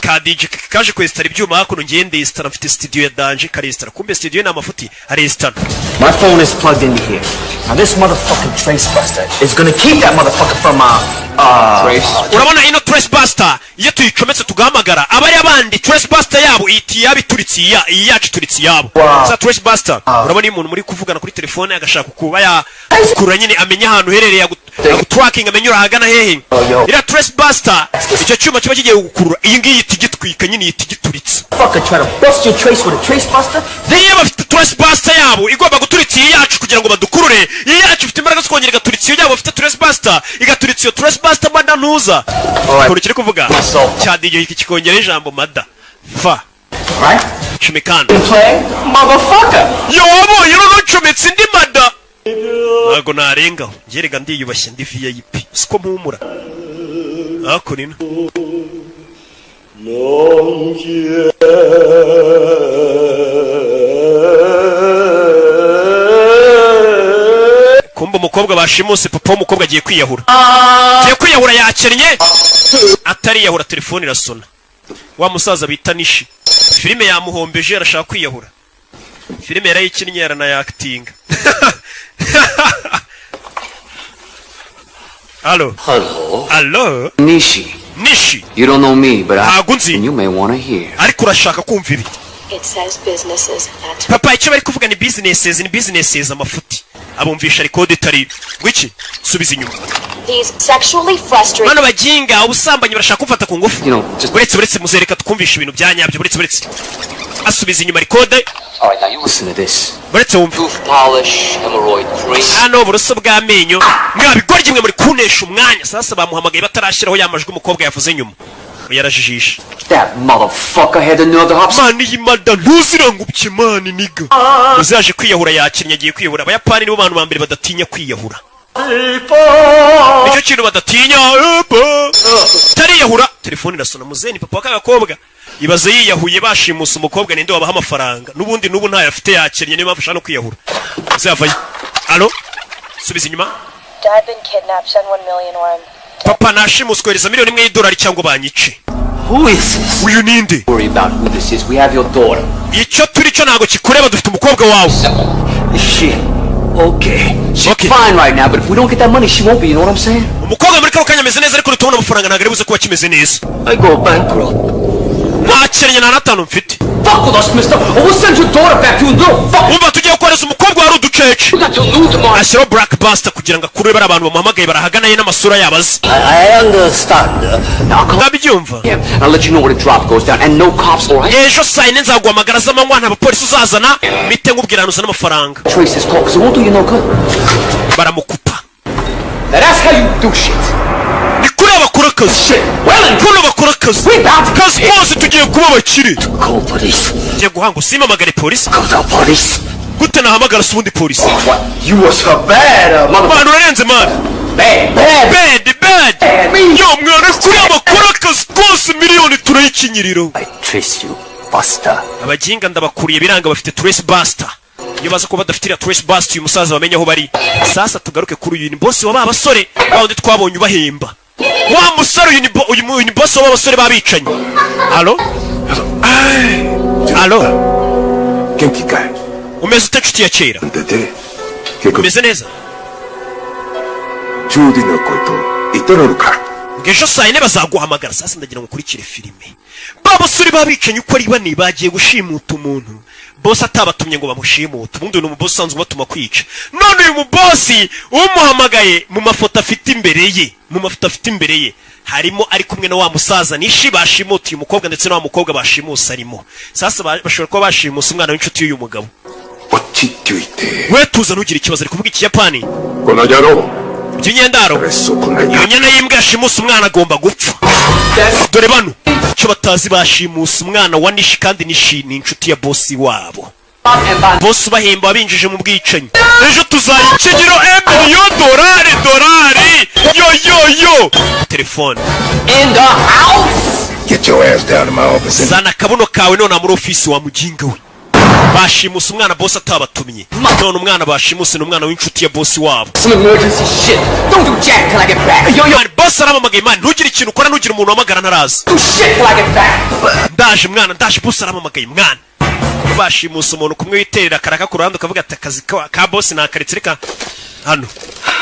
Kadije kaje kwestara ibyuma hakuno ngende istara mfite studio ya Danje karestara kumbe studio na mafuti arestara. My phone is plugged into here. Now this motherfucking trace buster is gonna keep that motherfucker from Trace. Urabona ino trace buster iyo tuyicometse tugahamagara abari abandi trace buster yabo iti yabituritse iyi yacu turitse yabo. Sa trace buster urabona umuntu muri kuvugana kuri telefone agashaka kuba ya kura nyine amenya ahantu herereye tracking amenyura hagana hehe. Ira trace buster icyo cyuma kiba kigiye gukurura iyi ngiyi tigitwika nyine itigituritse. fucker try to bust your trace with a trace buster? Niyo bafite trace buster yabo igomba guturitsa iyi yacu kugira ngo badukurure. Iyi yacu ifite imbaraga zo kongera igaturitsa iyo yabo bafite trace buster igaturitsa iyo trace buster mada ntuza. Kuri kiri kuvuga cyadiyo iki kikongera ijambo mada va Right? chumikana Play? Motherfucker! yo wabonye rero ncometse indi mada ntago narengaho ngerega ndiyubashye ndi VIP siko mpumura ako nina kumba umukobwa bashimuse papa w'umukobwa agiye kwiyahura yakennye atariyahura telefone irasona wa musaza bita Nishi filime yamuhombeje arashaka kwiyahura filime yarayikinnye yaranayakitinga. Hello Nishi, you don't know me, but you may want to hear. ariko urashaka kumva ibi It says businesses. That's papa icyo bari kuvuga ni businesses amafuti abumvisha record itari gwiki subiza inyuma. He's sexually frustrated. Bano baginga ubusambanyi barashaka kumfata ku ngufu. Uretse muzereka tukumvisha ibintu byanyabyo uretse asubiza inyuma record. All right, now you listen to this. Uretse wumva Tooth polish, hemorrhoid cream. hano uburoso bw'amenyo mwabigorye mwe muri kunesha umwanya sasa bamuhamagaye batarashyiraho yamajwi umukobwa yavuze nyuma yarajijisha. That motherfucker had the nerve to hop. Mani yimada ntuzirangubye mani niga. Uzaje kwiyahura yakinnye agiye kwiyahura abayapani nibo bantu bambere badatinya kwiyahura. Nicyo kintu badatinya tariyahura telefone irasona muzeni papa w'akagakobwa ibaze yiyahuye bashimusa umukobwa ninde wabaha amafaranga n'ubundi n'ubu ntayo afite yakinnye niyo mpamvu ashaka no kwiyahura uzavayo. Allo subiza inyuma Dad been kidnapped. Send 1 million or I'm... papa nashimuswe kohereza miliyoni imwe y'idolari cyangwa banyice. Who is this? Uyu ninde? Worry about who this is. We have your daughter. Icyo turi cyo ntago kikureba, dufite umukobwa wawe. Is she okay? She's fine right now, but if we don't get that money, she won't be. You know what I'm saying? Umukobwa muri kano kanya ameze neza, ariko tubona amafaranga ntago ari buze kuba kimeze neza. I go bankrupt. Ntakenye na natanu mfite. Fuck with us, mister, or we'll send your daughter back to you, little fuck. Umva tugiye gukoreza umukobwa wari udukeke. Ashyiraho Blackbuster kugira ngo akurure bari abantu bamuhamagaye barahagana ye n'amasura yabo azi. I understand. Now come Ndabyumva. I'll let you know when the drop goes down, and no cops, all right? Ejo saa yine nzaguhamagara z'amanywa nta bapolisi uzazana, mite nkubwiranuza n'amafaranga. Trace this call, 'cause it won't do you no good. Baramukupa. Now that's how you do shit. Ni kuri bakora akazi. Kuri bakora akazi. Kazi kose tugiye kuba bakiri. Call police. Tugiye guhanga usimamagare polisi. Call the police. Gute nahamagara se ubundi polisi? What? You was so bad, mother. Abantu urarenze man. Bad. Yo mwana kuri bakora akazi kose miliyoni turayikinyiriro. I trace you, Buster. Abaginga ndabakuriye biranga bafite Trace Buster. Iyo baza kuba badafitira Trace Buster uyu musaza bamenye aho bari. Sasa tugaruke kuri uyu ni boss wa babasore bawundi twabonye ubahemba. Wa musore uyu ni boss wa babasore babicanye. Allo? Allo? Genki kai. Umeze ute nshuti ya kera? Ndete. Umeze neza? Judy no koto itororuka. Ngejo saa yine bazaguhamagara sasa ndagira ngo ukurikire filime. Babasore babicanye uko ari bane bagiye gushimuta umuntu. Boss atabatumye ngo bamushimute. Ubundi ni umuboss usanzwe batuma kwica. None uyu mubosi umuhamagaye mu mafoto afite imbere ye. Harimo ari kumwe na wa musaza nishi bashimuta uyu mukobwa ndetse na wa mukobwa bashimusa arimo. Sasa bashobora kuba bashimusa umwana w'inshuti y'uyu mugabo. We tuza nugira ikibazo ari kuvuga ikiyapani. Konajaro. By'inyendaro. Iyo nyana y'imbwa yashimusa umwana agomba gupfa. Dore bano cyo batazi bashimusa umwana wa Nishi kandi Nishi ni inshuti ya boss wabo. Boss bahemba binjije mu bwicanyi. Ejo tuzayikinyiro $1 million. Yo. Telefone. In the house. Get your ass down to my office. Zana kabuno kawe none muri office wa muginga we. Bashimusa umwana boss atabatumye. None umwana bashimuse n'umwana w'inshuti ya boss wabo. Some emergency shit. Don't do jack till I get back. Yo boss aramamagaye man, ntugire ikintu ukora ntugire umuntu wamagara ntaraza. Do shit till I get back. Ndaje boss aramamagaye mwana. Bashimusa umuntu kumwe witerera karaka ku ruhande ukavuga ati akazi ka boss nakaritse reka hano.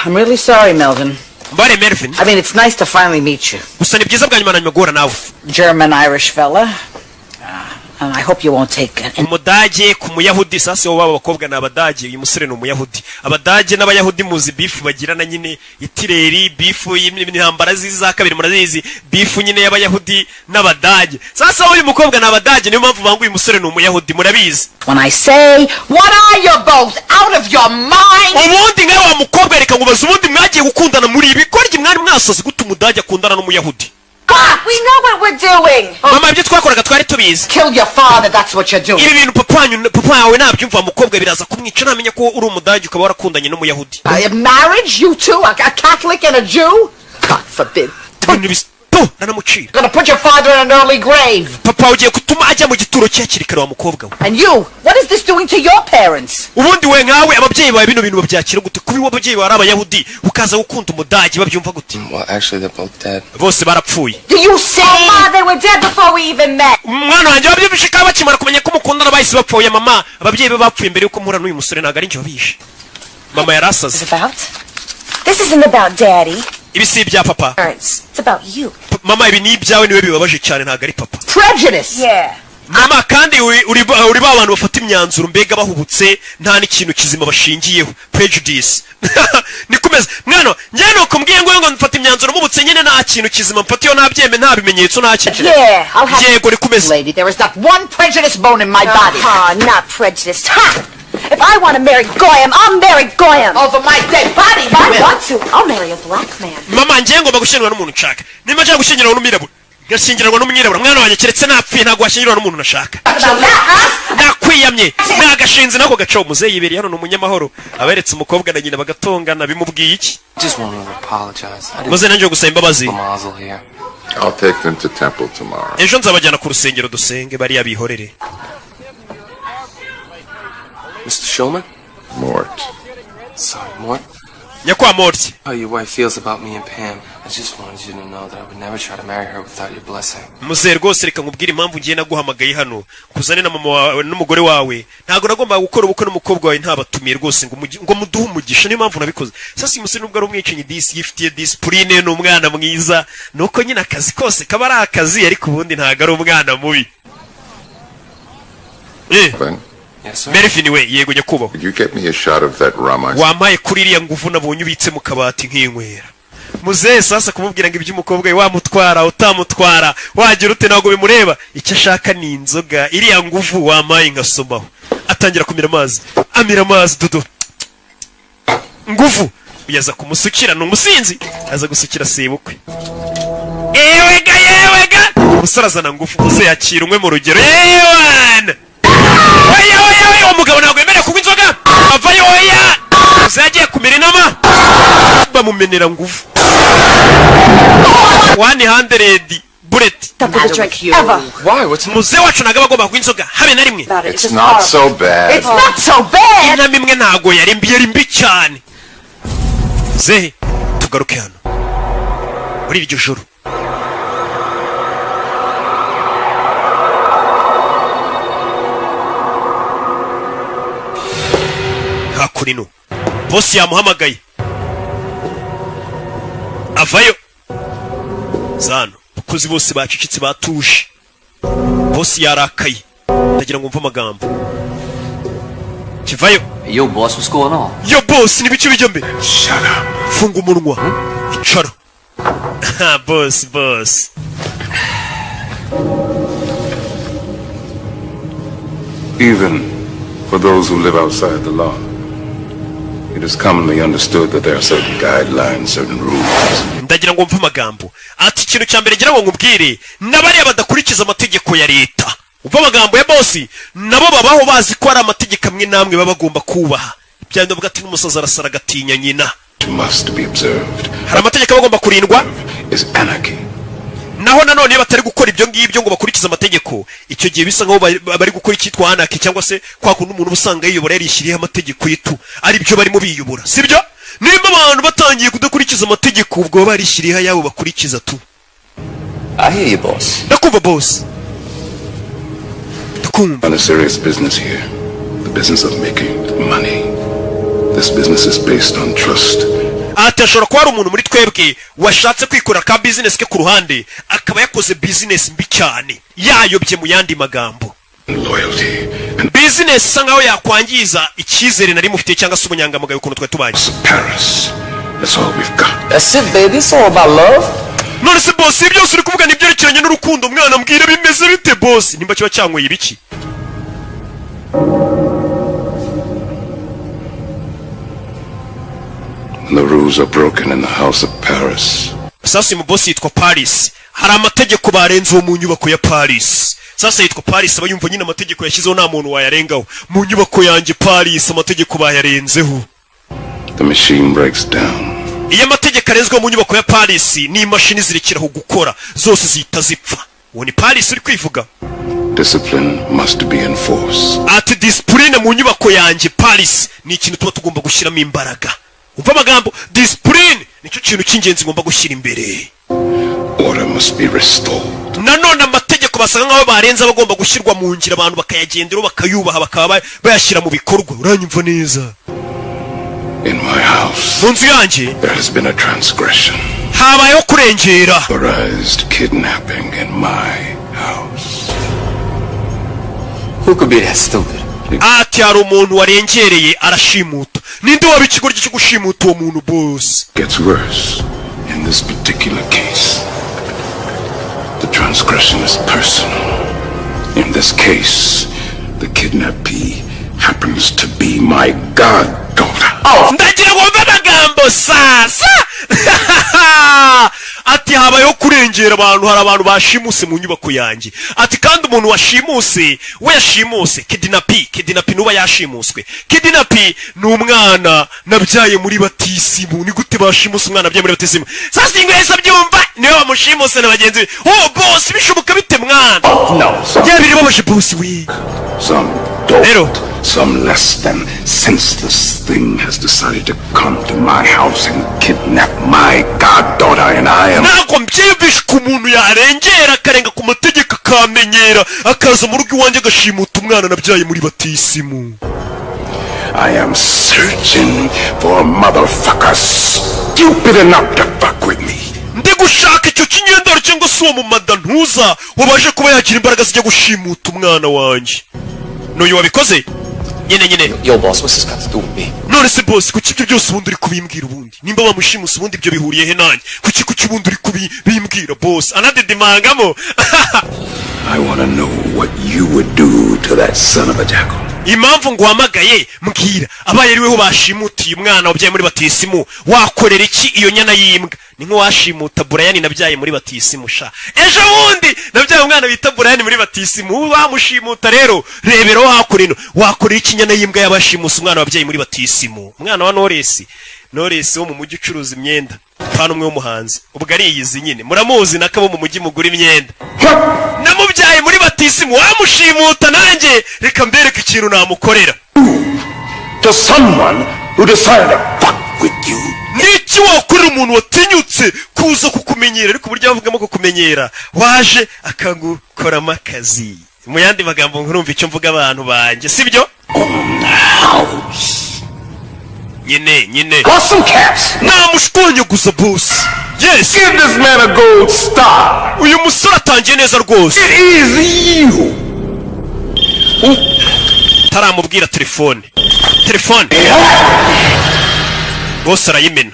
I'm really sorry, Melvin. Mbare Melvin. I mean, it's nice to finally meet you. Gusa ni byiza bwa nyuma nanyuma guhura nawe. German-Irish fella. And I hope you won't take it. Umudage ku muyahudi sasa wo babakobwa n'abadage uyu musore n'umuyahudi. Abadage n'abayahudi muzi beef bagirana nyine itireri beef y'intambara ziza kabiri murazizi beef nyine y'abayahudi n'abadage. Sasa uyu mukobwa n'abadage niyo mpamvu bangu uyu musore n'umuyahudi murabizi. When I say, what are you both out of your mind? Ubundi ngaho wa mukobwa reka ngubaza ubundi mwagiye gukundana muri ibi korye mwari mwasoze gute umudage akundana n'umuyahudi. We know what we're doing. Mama ibyo twakoraga twari tubizi. Kill your father, that's what you're doing. Ibi bintu papa yawe nabyumva mukobwa biraza kumwica namenye ko uri umudage ukaba warakundanye n'umuyahudi. Marriage, you two, a Catholic and a Jew? God forbid. Nanamucira. Gonna put your father in an early grave. Papa ugiye kutuma ajya mu gituro cyakiri kare wa mukobwa we. And you, what is this doing to your parents? Ubundi we nkawe ababyeyi bawe bino bintu babyakira gute kubi w'ababyeyi bari abayahudi ukaza gukunda umudage babyumva gute? Well, actually they're both dead. Bose barapfuye. Do you see? Oh, Ma, they were dead before we even met. Mwana wanjye babyumvishe ka bakimara kumenya ko mukundana bahise bapfuye mama ababyeyi be bapfuye mbere yuko muhura n'uyu musore ntago ari njye wabishe. Mama yarasaze. This isn't about Daddy. Ibi si ibya papa. It's about you. Mama ibi ni ibyawe niwe bibabaje cyane ntago ari papa. Prejudice. Yeah. Mama kandi uri ba abantu bafata imyanzuro mbega bahubutse nta n'ikintu kizima bashingiyeho prejudice. Nikomeza mwana njye no kumbwiye ngo mfata imyanzuro mubutse nyine nta kintu kizima mfatiyo nta byeme nta bimenyetso nta kintu. Yeah, I'll have yego rikomeza. Lady, there is not one prejudice bone in my body. Not prejudiced. Ha! If I want to marry Goyam, I'll marry Goyam. Over my dead body, If I want to, I'll marry a black man. Mama njye ngomba gushyingirwa n'umuntu nshaka. Nimba nshaka gushyingirwa n'umwirabura. Gashyingirwa n'umwirabura mwana wanjye keretse napfuye ntago washyingirwa n'umuntu nashaka. Nakwiyamye nagashinze nako gaca umuze yiberi hano n'umunyamahoro aberetse umukobwa na nyina bagatongana bimubwiye iki? Just want to apologize. Muze nanjye gusaba imbabazi. I'll take them to temple tomorrow. Ejo nzabajyana ku rusengero dusenge bari abihorere. Mr. Shulman? Mort. Sorry, Mort. nyakwa Morty. How your wife feels about me and Pam. I just wanted you to know that I would never try to marry her without your blessing. Muzehe rwose reka nkubwire impamvu ngiye naguhamagaye hano kuzane na mama wawe n'umugore wawe ntago nagomba gukora ubukwe n'umukobwa wawe ntabatumiye rwose ngo muduhe umugisha niyo mpamvu nabikoze sasa uyu musore nubwo ari umwicanyi disi yifitiye discipline n'umwana mwiza nuko nyine akazi kose kaba ari akazi ariko ubundi ntago ari umwana mubi Melvin we yego nyakubaho wampaye kuri iriya nguvu nabonye ubitse mu kabati nk'inkwera muzehe sasa kumubwira ngo iby'umukobwa we wamutwara utamutwara wagira ute ntabwo bimureba icyo ashaka ni inzoga iriya nguvu wampaye ngasomaho atangira kumira amazi amira amazi dodo nguvu uyaza kumusukira ni umusinzi aza gusukira sebukwe yewega umusore azana nguvu muzehe yakira umwe mu rugero yewana oya umugabo ntabwo yemerewe kunywa inzoga avayo oya muzehe agiye kumira inama bamumenera nguvu 100 bullet. Why? What's muzehe wacu ntabwo aba agomba kunywa inzoga habe na rimwe. It's not so bad. It's not so bad. inama imwe ntabwo yari mbi cyane. muzehe tugaruke hano muri iryo joro. hakurino bosi yamuhamagaye avayo zano abakozi bose bacicitse batuje bosi yarakaye ndagira ngo mve amagambo kivayo. Yo boss, what's going on? Yo boss, ni bice bijya mbere. Shut up. Funga umunwa. Icara. boss. Even for those who live outside the law, it is commonly understood that there are certain guidelines, certain rules. Ndagira ngo mve amagambo. Ati ikintu cya mbere ngira ngo nkubwire, n'abari badakurikiza amategeko ya leta. Umva amagambo ya boss, nabo babaho bazi ko ari amategeko amwe namwe baba bagomba kubaha. Byandi bavuga ati n'umusaza arasara gatinya nyina. Must be observed. Hari amategeko bagomba kurindwa. Is anarchy. Naho nanone batari gukora ibyo ngibyo ngo bakurikiza amategeko, icyo gihe bisa nkaho bari gukora icyitwa anarchy cyangwa se kwa kundi umuntu usanga yiyobora yarishiriye amategeko yitu ari byo barimo biyobora, sibyo? Nimba abantu batangiye kudakurikiza amategeko ubwo barishiriye yabo bakurikiza tu. I hear you, boss. Ndakumva boss. On a serious business here, the business of making money. This business is based on trust. Atashobora kuba ari umuntu muri twebwe washatse kwikora ka business ke ku ruhande akaba yakoze business mbi cyane yayobye mu yandi magambo. Loyalty and business sangaho yakwangiza icyizere nari mufite cyangwa se ubunyangamugayo ukuntu twe tubanye. Paris. That's all we've got. That's it, baby. It's all about love. None se boss ibyo uri kuvuga ni byerekeranye n'urukundo mwana mbwira bimeze bite boss nimba kiba cyangoye ibiki? The rules are broken in the house of Paris. Sasa mu boss yitwa Paris. Hari amategeko barenze mu nyubako ya Paris. Sasa yitwa Paris abayumva nyine amategeko yashyizeho nta muntu wayarengaho. Mu nyubako yanjye Paris amategeko bayarenzeho. The machine breaks down. Iyo amategeko arenzwe mu nyubako ya Paris ni imashini zirekeraho gukora zose zihita zipfa. Uwo ni Paris uri kwivuga. Discipline must be enforced. Ati discipline mu nyubako yanjye Paris ni ikintu tuba tugomba gushyiramo imbaraga. Umva amagambo discipline nicyo kintu cy'ingenzi ngomba gushyira imbere. Order must be restored. Nanone amategeko basanga nkaho barenze abagomba gushyirwa mu ngira abantu bakayagendera bakayubaha bakaba bayashyira mu bikorwa. Uranyumva neza? In my house, mu nzu yanjye there has been a transgression. habayeho kurengera. Authorized kidnapping in my house. Who could be that stupid? Ati hari umuntu warengereye arashimuta. Ninde waba ikigoryi cyo gushimuta uwo muntu boss? Gets worse. In this particular case, the transgression is personal. In this case, the kidnappee happens to be my goddaughter. Ndagira ngo mve amagambo sasa. Ati habayeho kurengera abantu, hari abantu bashimuse mu nyubako yanjye. Ati kandi umuntu washimuse we yashimuse kidnappee nuba yashimuswe. Kidnappee ni umwana nabyaye muri batisimu. Ni gute bashimuse umwana nabyaye muri batisimu? Sasa ingweza byumva niwe bamushimuse na bagenzi be. Oh boss bishoboka bite mwana? No. Yabiri babaje boss we. Some Rero some less than senseless thing has decided to come to my house and kidnap my goddaughter, and I am... ntabwo mbyiyumvisha ko umuntu yarengera akarenga ku mategeko akamenyera akaza mu rugo iwanjye agashimuta umwana nabyaye muri batisimu. I am searching for a motherfucker stupid enough to fuck with me. ndi gushaka icyo kinyendaro cyangwa se uwo mumada ntuza wabaje kuba yagira imbaraga zijya gushimuta umwana wanjye. n'uyu wabikoze nyine. Yo boss, what's this got to do with me? none se boss, kuki ibyo byose ubundi uri kubimbwira ubundi? nimba bamushimusa ubundi ibyo bihuriye he nanjye? kuki ubundi uri kubimbwira boss? anadidimangamo. I want to know what you would do to that son of a jackal. impamvu nguhamagaye mbwira, abaye ari weho bashimutiye umwana wabyaye muri batisimu wakorera iki iyo nyana y'imbwa? ni nko washimuta Brian nabyaye muri batisimu sha. ejo bundi nabyaye umwana bita Brian muri batisimu, bamushimuta rero rebero wakorino wakorera iki nyana y'imbwa yabashimusa umwana wabyaye muri batisimu? umwana wa Knowless wo mu mujyi ucuruza imyenda, pana umwe w'umuhanzi ubwo ari iyizi nyine muramuzi nakabo mu mujyi mugura imyenda. namubyaye muri batisimu wamushimuta, nanjye reka mbereke ikintu namukorera. To someone who decided to fuck with you. niki wakorera umuntu watinyutse kuza kukumenyera, ariko uburyo bavugamo kukumenyera waje akagukoramo akazi? mu yandi magambo nkurumva icyo mvuga abantu banjye, sibyo? nyine Awesome caps. namushwanya gusa boss. Yes, Give this man a gold star. uyu musore atangiye neza rwose. It is you. taramubwira telefone boss arayimena.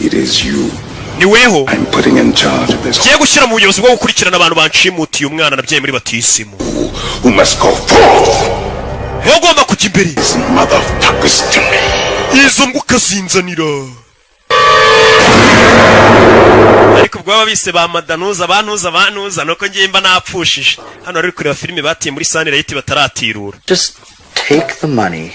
It is you. ni weho I'm putting in charge of this. ngiye gushyira mu buyobozi bwo gukurikirana abantu banshimutiye umwana nabyaye muri batisimu. Who must go forth? ugomba kujya imbere. These motherfuckers to me. izo mbwa ukazinzanira. ariko ubwo baba bise ba madanuza bantuza nuko ngiye mba napfushije. hano rero kureba filime batiye muri Sunlight bataratirura. Just take the money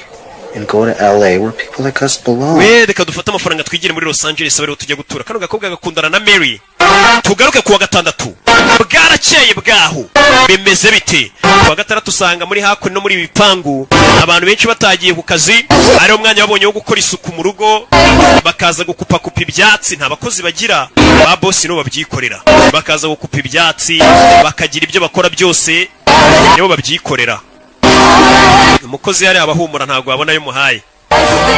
and go to LA where people like us belong. reka dufate amafaranga twigire muri Los Angeles aho tujya gutura. kano gakobwa gakundana na Mary. tugaruke kuwa gatandatu. bwarakeye bwaho bimeze bite? kuwa gatandatu usanga muri hakuno muri bipangu abantu benshi batagiye ku kazi, ari umwanya wabonye wo gukora isuku mu rugo, bakaza gukupa ibyatsi. nta bakozi bagira, ba boss no babyikorera, bakaza gukupa ibyatsi bakagira ibyo bakora byose nibo babyikorera. umukozi yari abahumura ntabwo babona yo muhaye.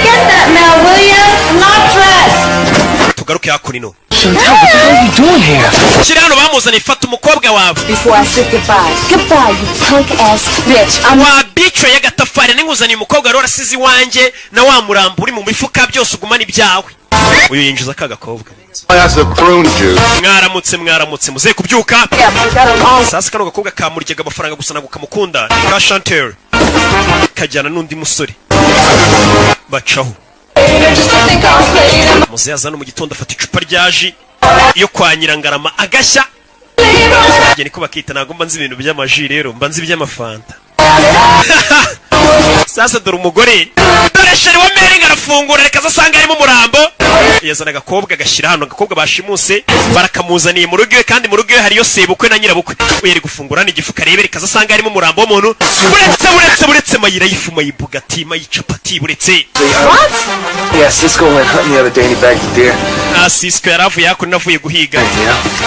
Get that now, will you? I'm not dressed. tugaruke hakuno. Chantal, what the hell are you doing here? kiri hano bamuzaniye, fata umukobwa wawe. Before I say goodbye. Goodbye, you punk ass bitch. wa bico y'agatafari n'inguzaniye umukobwa rero arasize iwanjye na wa murambo uri mu mifuka byose ugumana ibyawe. uyu yinjiza aka gakobwa. That's a prune juice. mwaramutse muze kubyuka. sasa kano gakobwa kamuryaga amafaranga gusa ntabwo kamukunda. ni ka Chantel kajyana n'undi musore bacaho. muze yazana mu gitondo afata icupa rya ji iyo kwa Nyirangarama agashya. njye niko bakita, ntabwo mba nzi ibintu by'amaji rero mba nzi iby'amafanta. sasa dore umugore, dore sheri wa Mary arafungura, reka asanga harimo umurambo. yazana agakobwa agashyira hano. agakobwa bashimuse barakamuzaniye mu rugo iwe, kandi mu rugo iwe hariyo sebukwe na nyirabukwe. we yari gufungura n'igifuka arebe, reka asanga harimo umurambo w'umuntu. buretse mayira y'ifu, mayibugati, mayicapati, buretse. Yeah, Cisco went hunting the other day and he bagged a deer. Cisco yaravuye hakuno navuye guhiga.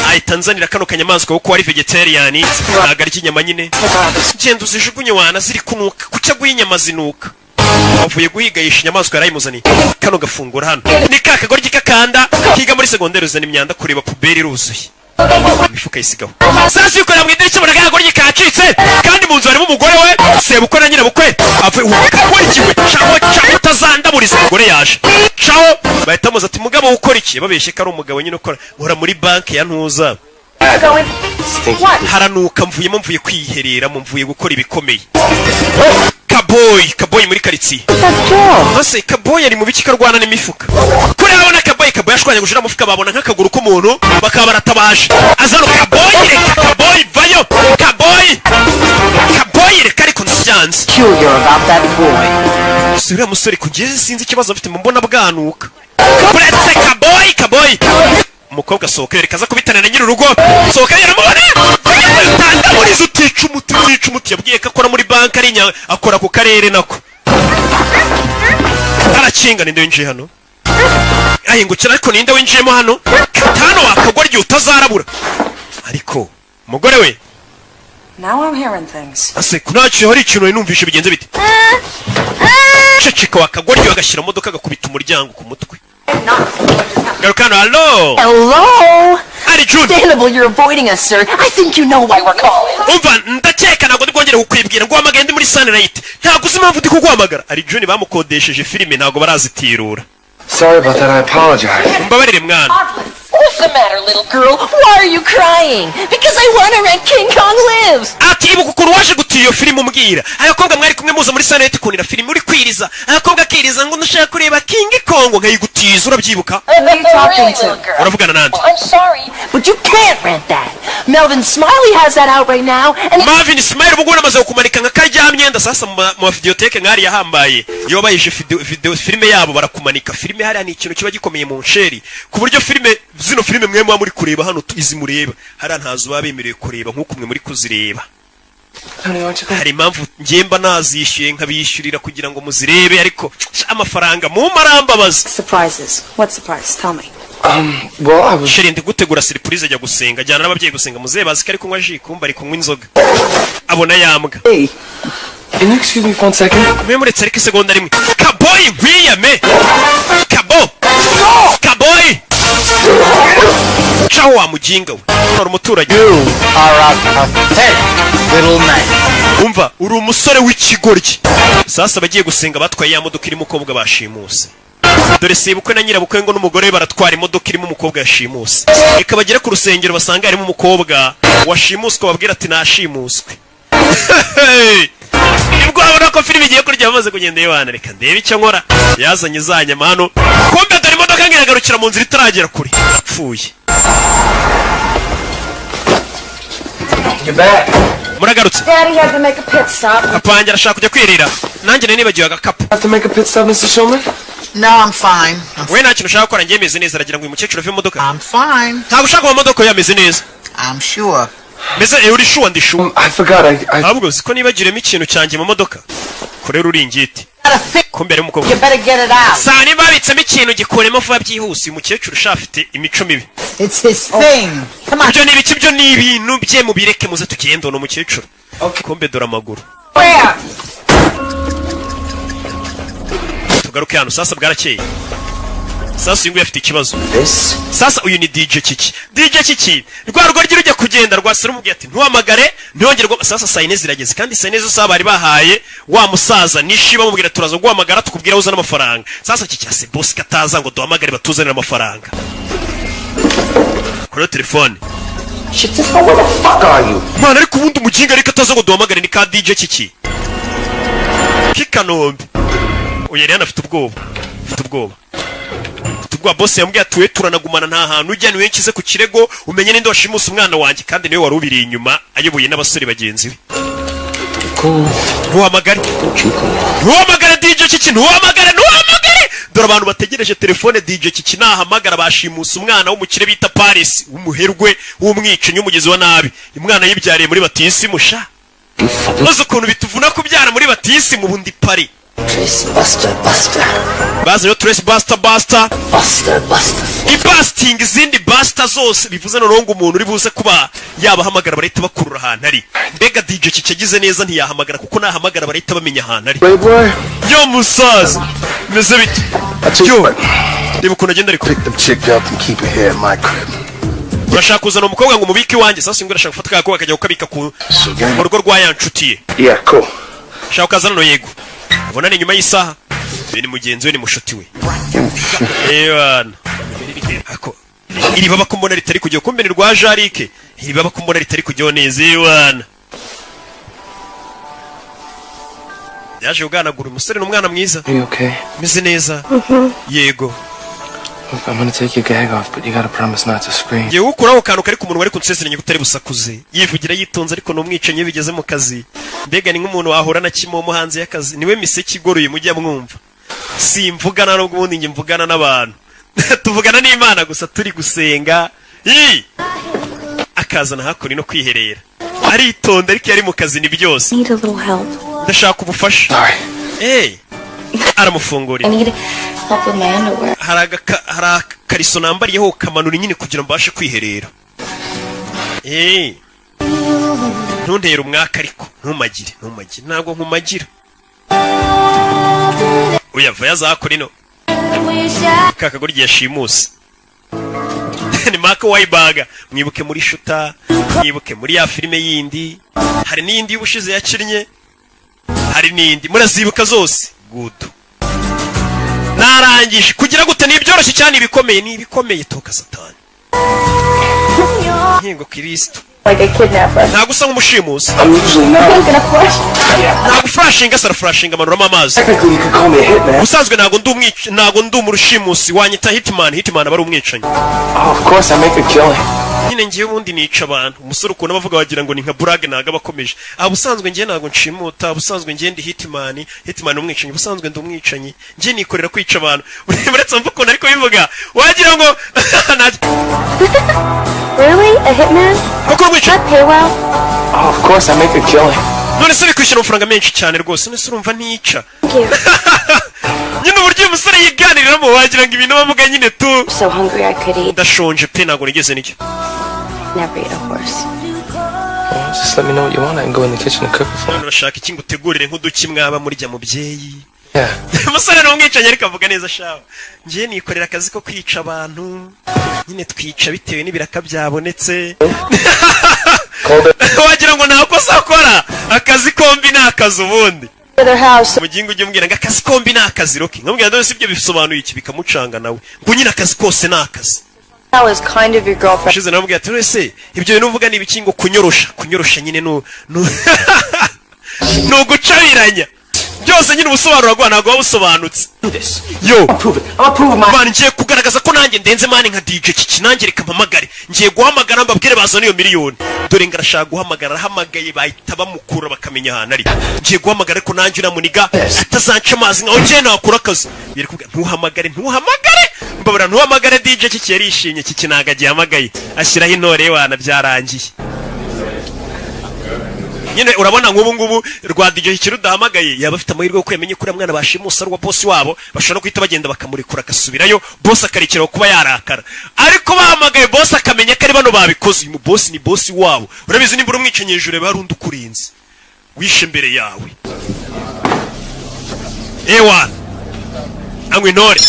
ahita nzanira kano kanyamaswa kuko ari vegetarian, ntabwo ari inyama nyine. genda uzijugunye wana ziri kunuka, kucya guha inyama zinuka. avuye guhiga yishe inyamaswa yarayimuzaniye. kano gafungura hano ni ka kagoryi kakanda kiga muri segonderi, uzana imyanda kureba puberi iruzuye, imifuka yisigaho. sasa yikorera mu idirishya abona kagoryi kacitse, kandi mu nzu harimo umugore we sebukwe na nyirabukwe. avuye wakakurikiwe caho utazandaburiza. umugore yaje caho bahita muza ati mugabo ukora iki? babeshye ko ari umugabo nyine ukora nkora muri banki ya ntuza. haranuka mvuye kwihereramo, mvuye gukora ibikomeye. Kaboy muri karitsiye. Ese Kaboy ari mu biki karwana n'imifuka? kuri abona Kaboy yashwanye gushira mufuka, babona nk'akaguru k'umuntu bakaba baratabaje. azano Kaboy, reka Kaboy vayo. Kaboy reka ariko nsyanze. Curious about that boy. sura musore kugeze sinzi ikibazo afite, mbona bwanuka. buretse Kaboy umukobwa asohoka yerekaza kubitana na nyiri urugo sohoka yaramubona tandamuriza utica umuti yabwiye ko akora muri banki ari akora ku karere nako arakinga ninde winjiye hano ahingukira ariko ninde winjiyemo hano hano wakagoryo utazarabura ariko umugore we Now I'm hearing things. ase kunaciye hari ikintu numvishe bigenze bite ceceka wakagoryo agashyira modoka agakubita umuryango ku mutwe Garukano, hello! Hello? Arjun! Understandable you're avoiding us, sir. I think you know why we're calling. Umva, ndakeka ntabwo ndikongera kukwibwira ngo uhamagare ndi muri Sunlight. Ntabwo uzi impamvu ndi kuguhamagara. Arjun bamukodesheje filime ntabwo barazitirura. Sorry about that, I apologize. Mbabarire mwana. What's the matter, little girl? Why are you crying? Because I want to rent King Kong Lives. Ati ibuka ukuntu waje gutira iyo filime umbwira. Abakobwa mwari kumwe muza muri Sunlight kunira filime uri kwiriza. Abakobwa akiriza ngo ndashaka kureba King Kong nkayigutiza urabyibuka? Uravugana nande? I'm sorry, but you can't rent that. Melvin Smiley has that out right now. And Marvin Smiley ubwo namaze kumanika nka karya myenda sasa mu videoteke nkari yahambaye. Iyo bayishe video filime yabo barakumanika. Filime hari ni ikintu kiba gikomeye mu nsheri. Ku buryo filime zino filime mwe muri kureba hano izi mureba hari ntazo babemereye kureba nkuko mwe muri kuzireba. Hari impamvu ngemba nazishyuye nkabishyurira kugira ngo muzirebe ariko amafaranga mu marambabaza. Surprises. What surprise? Tell me. Well, I was... Sheri ndi gutegura surprise ajya gusenga jyana n'ababyeyi gusenga muzebazi ko ari kunywa ji kumba ari kunywa inzoga. Abona yambwa. Hey, can you excuse me for 1 second? Mwe muretse ariko isegonda rimwe. Kaboy nkwiyame. Kabo. Kaboy. Ciao wa mujinga we. Uri umuturage. You are a pathetic little man. Umva, uri umusore w'ikigoryi. Sasa bagiye gusenga batwaye ya modoka irimo umukobwa bashimuse. Dore sebukwe na nyirabukwe ngo n'umugore baratwara imodoka irimo umukobwa yashimuse. Reka bagera ku rusengero basanga harimo umukobwa washimuswe babwira ati nashimuswe. Nibwo abona ko filime igiye kurya bamaze kugenda yibana reka ndebe icyo nkora. Yazanye za nyama hano. Kumbe dore imodoka ngiragarukira mu nzira itaragera kure. Pfuye. You're back. Muragarutse. Daddy had to make a pit stop. Kapangira ashaka kujya kwirira. Nanjye nibagiwe agakapu. Have to make a pit stop, Mr. Shulman? No, I'm fine. We nta kintu ushaka gukora njye meze neza aragira ngo uyu mukecuru ave mu modoka. I'm fine. Ntabwo ushaka mu modoka yameze neza. I'm sure. Meze uri sure ndi sure. I forgot, Ahubwo uziko nibagiremo ikintu cyanjye mu modoka. Korera uri ingiti. Kumbe ari umukobwa. You better get it out. Sani babitsemo ikintu gikuremo vuba byihuse uyu mukecuru ushafite imico mibi. It's his thing. Come on. Ibyo ni ibiki byo ni ibintu bye mubireke muze tugende no mukecuru. Kumbe dore amaguru. Where? Tugaruke hano sasa bwarakeye. Sasa uyu nguyu afite ikibazo. This? Sasa uyu ni DJ Kiki. DJ Kiki rwa rugo rujya kugenda rwasira umubwiye ati ntuhamagare ntiyongerwa. Sasa sayine zirageze kandi sayine zo saba bari bahaye wa musaza nishiba mubwira turaza guhamagara tukubwira uza n'amafaranga. Sasa Kiki ase boss kataza ngo duhamagare batuzanira amafaranga. Kuri telefone. Shit, just where the fuck are you? Mana ariko ubundi umuginga ariko ataza ngo duhamagare ni ka DJ Kiki. Kikanombe. Uyu yari anafite ubwoba. Afite ubwoba. Tugwa boss yambwiye atuwe turanagumana nta hantu ujya niwe nkize ku kirego umenye ninde washimusa umwana wanjye kandi niwe wari ubiri inyuma ayoboye n'abasore bagenzi be. Ntuhamagare. Ntuhamagare DJ Kiki ntuhamagare. Dore abantu bategereje telefone DJ Kiki nahamagara bashimusa umwana w'umukire bita Paris w'umuherwe w'umwicanyi umugezi wa nabi. Umwana yibyariye muri Batisi musha. Maze ukuntu bituvuna kubyara muri Batisi mu bundi Paris. Trace Buster. Baza yo Trace Buster. Buster. Ibasting izindi Buster zose bivuze norongo umuntu uri buze kuba yabahamagara barahita bakurura ahantu ari. Mbega DJ Kiki yagize neza ntiyahamagara kuko nahamagara barahita bamenya ahantu ari. Playboy? Yo musaza. Meze bite? Yo. Ndeba ukuntu agenda ariko. Pick the chick up and keep her here in my crib. Urashaka kuzana umukobwa ngo mubike iwanjye sasa ngo urashaka gufata kako akajya gukabika ku rugo rwa yanshutiye. Yeah, cool. Shaka kazana no yego. Ubona ni nyuma y'isaha. Ni mugenzi we ni mushuti we. Ewana. Ako. Iri baba kumbona ritari kujya kumbe ni rwa Jarike. Iri baba kumbona ritari kujya neza ewana. Yaje uganagura umusore n'umwana mwiza. Are you okay? Meze neza. Yego. Look, I'm gonna take your gag off, but you gotta promise not to scream. Ye ukuraho kantu kari ku muntu wari kunsezeranya gutari busakuze. Yivugira yitonze ariko no mwicenye bigeze mu kazi. Mbega ni nk'umuntu wahora na kimomo hanze y'akazi. Niwe miseki igoroye mujya mwumva. Simvugana no gubundi nge mvugana n'abantu. tuvugana n'Imana gusa turi gusenga akazana hakuri no kwiherera aritonda ariko yari mu kazi ni byose ndashaka ubufasha aramufungurira hari akariso nambariyeho kamanura nyine kugira ngo mbashe kwiherera ntuntere umwaka ariko ntumagire ntabwo nkumagira uyava yazakora ino kakagoryi yashimuse ni Mark Wahlberg mwibuke muri Shuta mwibuke muri ya filime yindi hari n'indi y'ubushize yakinnye hari n'indi murazibuka zose good narangije kugira gute nibyoroshye cyane ibikomeye toka satani nkingo Kristo ntabwo usa nk'umushimusi ntabwo flashinga sara flashinga amanuramo amazi ubusanzwe ntabwo ndi umushimusi wanyita hitman aba ari umwicanyi nyine ngiye ubundi nica abantu umusore ukuntu bavuga wagira ngo ni nka burage ntago abakomeje ubusanzwe ngiye ntabwo nshimuta ubusanzwe ngiye ndi hitman umwicanyi ubusanzwe ndi umwicanyi ngiye nikorera kwica abantu uretse mvuga ukuntu ariko bivuga wagira ngo Really? A hitman? That pay well? Oh, of course, I make a killing. none se bikwishyura amafaranga menshi cyane rwose none se urumva ntica nyine uburyo uyu musore yiganiriramo wagira ngo ibintu bavuga nyine tu ndashonje pe ntabwo nigeze nicyo Just let me know what you want. I can go in the kitchen and cook it for you. urashaka iki ngo utegurire nk'uduki mwaba murya mubyeyi umusore ni umwicanyi ariko avuga neza shawe ngiye nikorera akazi ko kwica abantu nyine twica bitewe n'ibiraka byabonetse wagira ngo nta kosa akora akazi kombi ni akazi ubundi mugingo ujye umbwira ngo akazi kombi ni akazi roki nkamubwira ndose ibyo bisobanuye iki bikamucanga nawe ngo nyine akazi kose ni akazi ushize namubwira ati wese ibyo bintu uvuga ni ibiki ngo kunyorosha nyine ni ugucabiranya byose nyine ubusobanuro bwa ntabwo waba busobanutse mani ngiye kugaragaza ko nanjye ndenze mani nka DJ Kiki nanjye reka mpamagare ngiye guhamagara mbabwire bazana iyo miliyoni dore ngo arashaka guhamagara arahamagaye bahita bamukura bakamenya ahantu ari ngiye guhamagara ariko nanjye uramuniga atazanca amazi nkaho ngiye nakora akazi yari kuvuga ntuhamagare mbabura ntuhamagare DJ Kiki yarishimye Kiki ntago agihamagaye ashyiraho intore wana byarangiye nyine urabona nk'ubu ngubu rwa DJ Kiki rudahamagaye yaba afite amahirwe yo kwemenya kuri mwana bashimusa rwa boss wabo bashobora kwita bagenda bakamurekura agasubirayo boss akarekera kuba yarakara ariko bahamagaye boss akamenya ko ari bano babikoze uyu boss ni boss wabo urabizi nimba urumwicenye hejuru barundi ukurinze wishe mbere yawe ewa angwe intore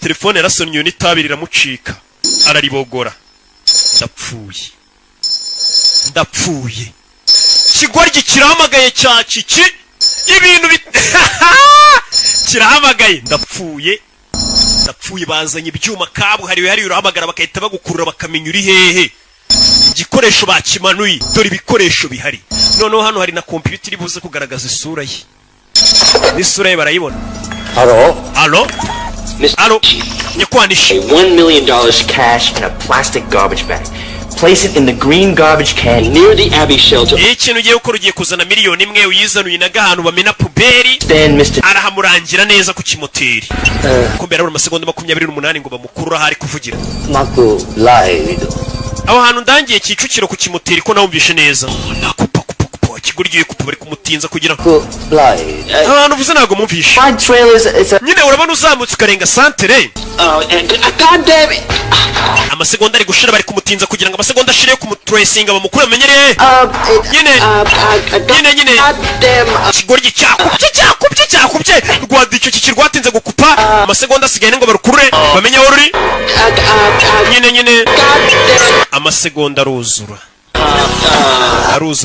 telefone yarasonnye n'itabi riramucika araribogora ndapfuye kigoryi kirahamagaye cya Kiki ibintu kirahamagaye ndapfuye bazanye ibyuma kabuhariwe hari urahamagara bakahita bagukurura bakamenya uri hehe igikoresho bakimanuye dore ibikoresho bihari noneho hano hari na computer iri buze kugaragaza isura ye n'isura ye barayibona Hello? Nyakwanisha $1 million cash in a plastic garbage bag. Place it in the green garbage can near the Abbey shelter. Ikintu ugiye gukora ugiye kuzana miliyoni imwe uyizanuye na gahantu bamena puberi arahamurangira neza ku kimoteri kumbera buri masegonda 28 ngo bamukurura hari kuvugira aho hantu ndangiye Kicukiro ku kimoteri ko nawumvishe neza kigurgiye kupa bari kumutinza kugira abantu vuze nago mumvishe nyine urabona uzamutse ukarenga santere amasegonda ari gushira bari kumutinza kugira ngo amasegonda ashire ku mutracinga bamukure amenyereye nyine kigorgi cyakubye rwadi icyo kikirwatinze gukupa amasegonda asigaye ngo barukurure bamenye aho ruri nyine amasegonda aruzura